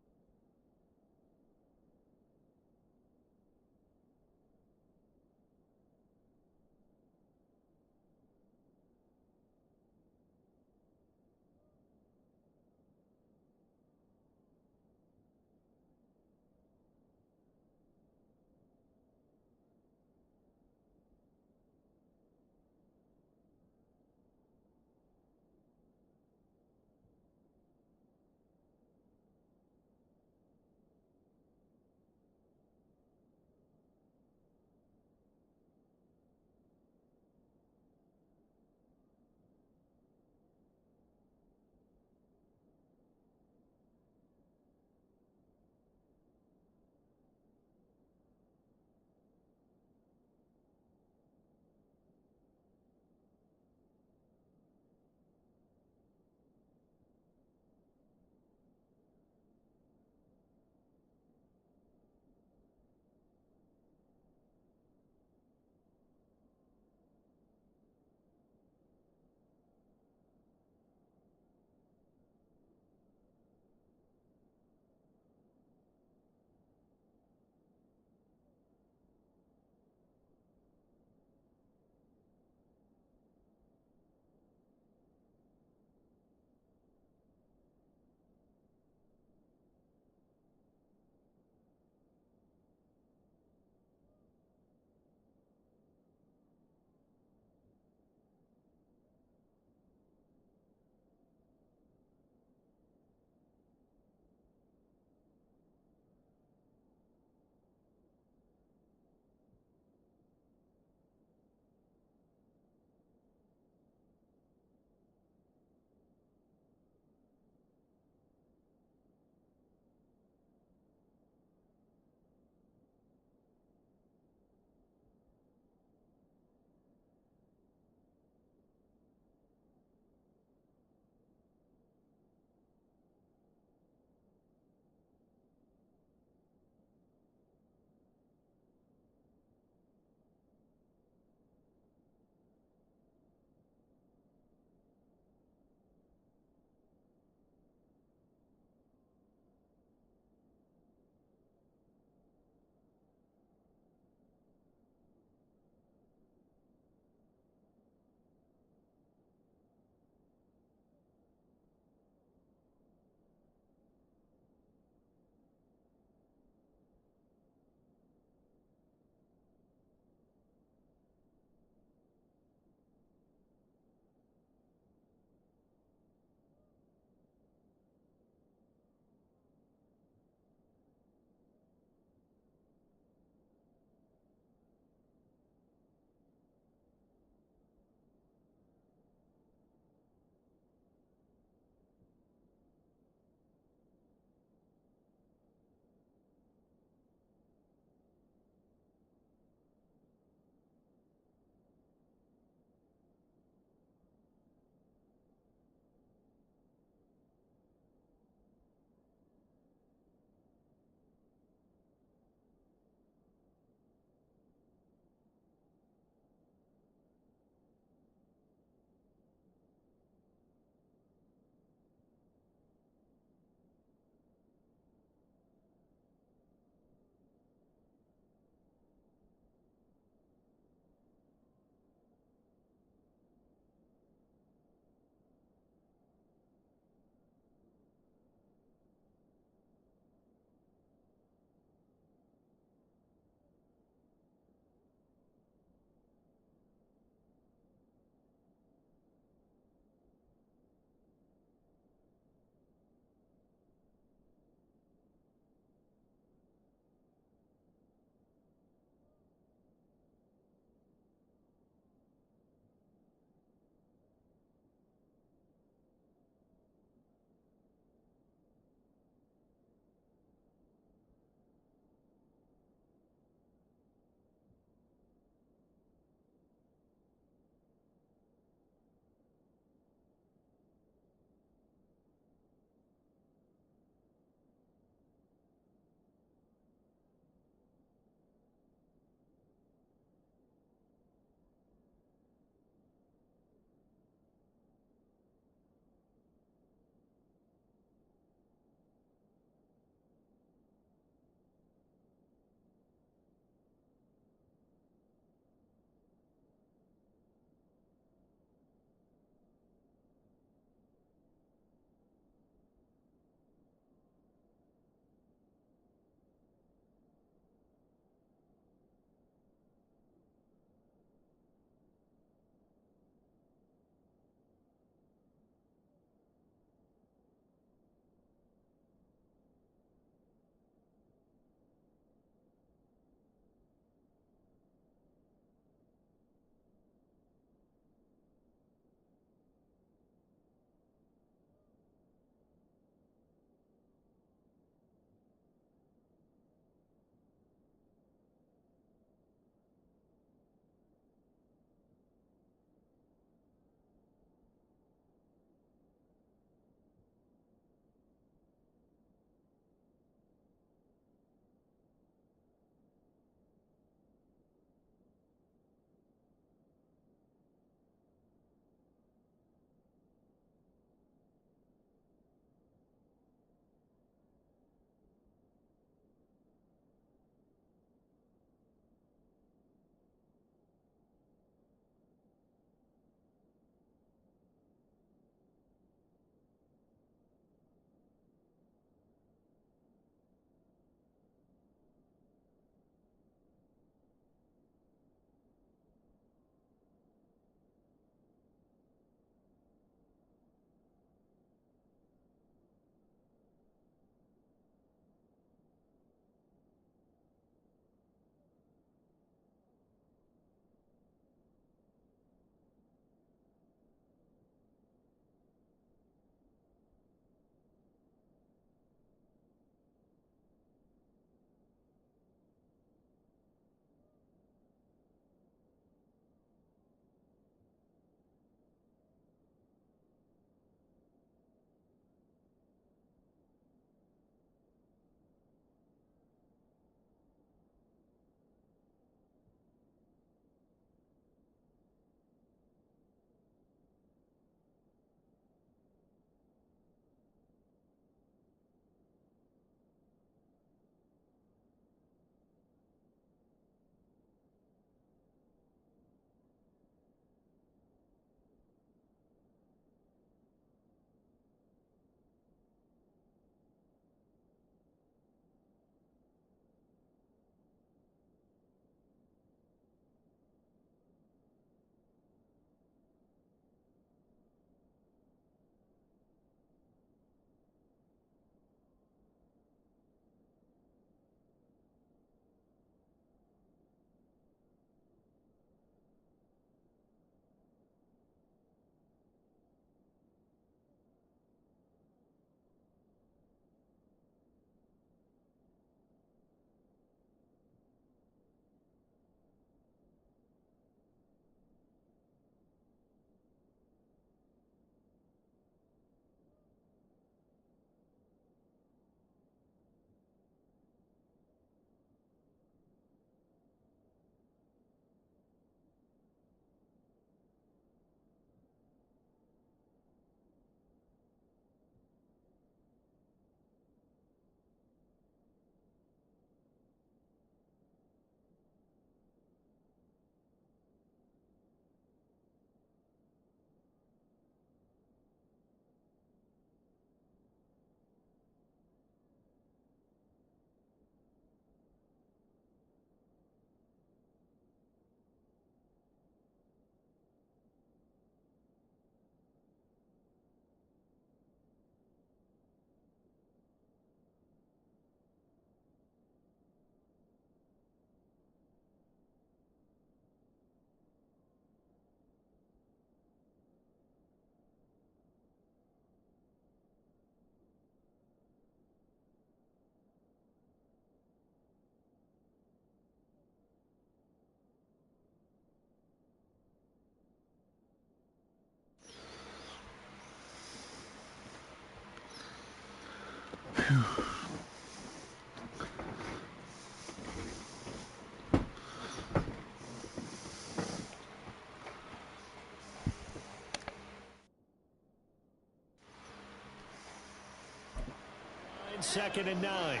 Second and 9.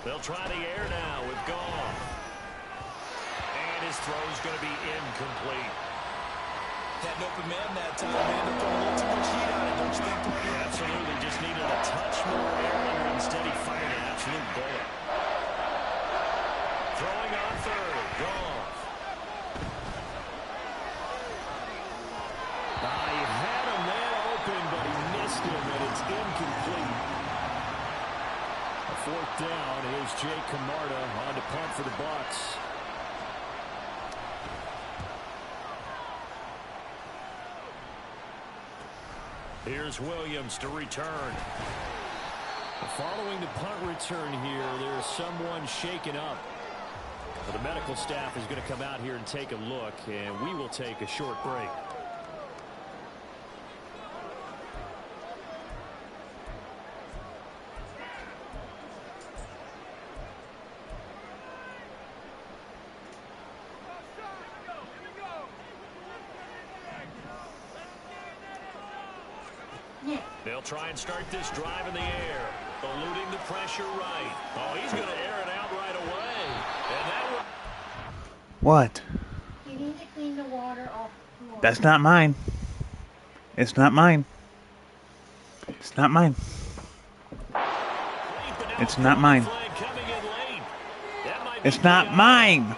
They'll try the air now with Goff. And his throw's going to be incomplete. Had an open man that time, man. They're throwing a little too much heat on it, don't you think, Tony? Absolutely. Just needed a touch more air under. Instead, he fired an absolute bullet. Throwing on third. Goff. He had a man open, but he missed him, and it's incomplete. A fourth down. Here's Jake Camarda on to punt for the Bucs. Here's Williams to return. Following the punt return here, there's someone shaken up. Well, the medical staff is going to come out here and take a look, and we will take a short break. They'll try and start this drive in the air. Eluding the pressure right. Oh, he's going to air it out right away. And that would... What? You need to clean the water off the floor. That's not mine. It's not mine. It's not mine. It's not mine. It's not mine.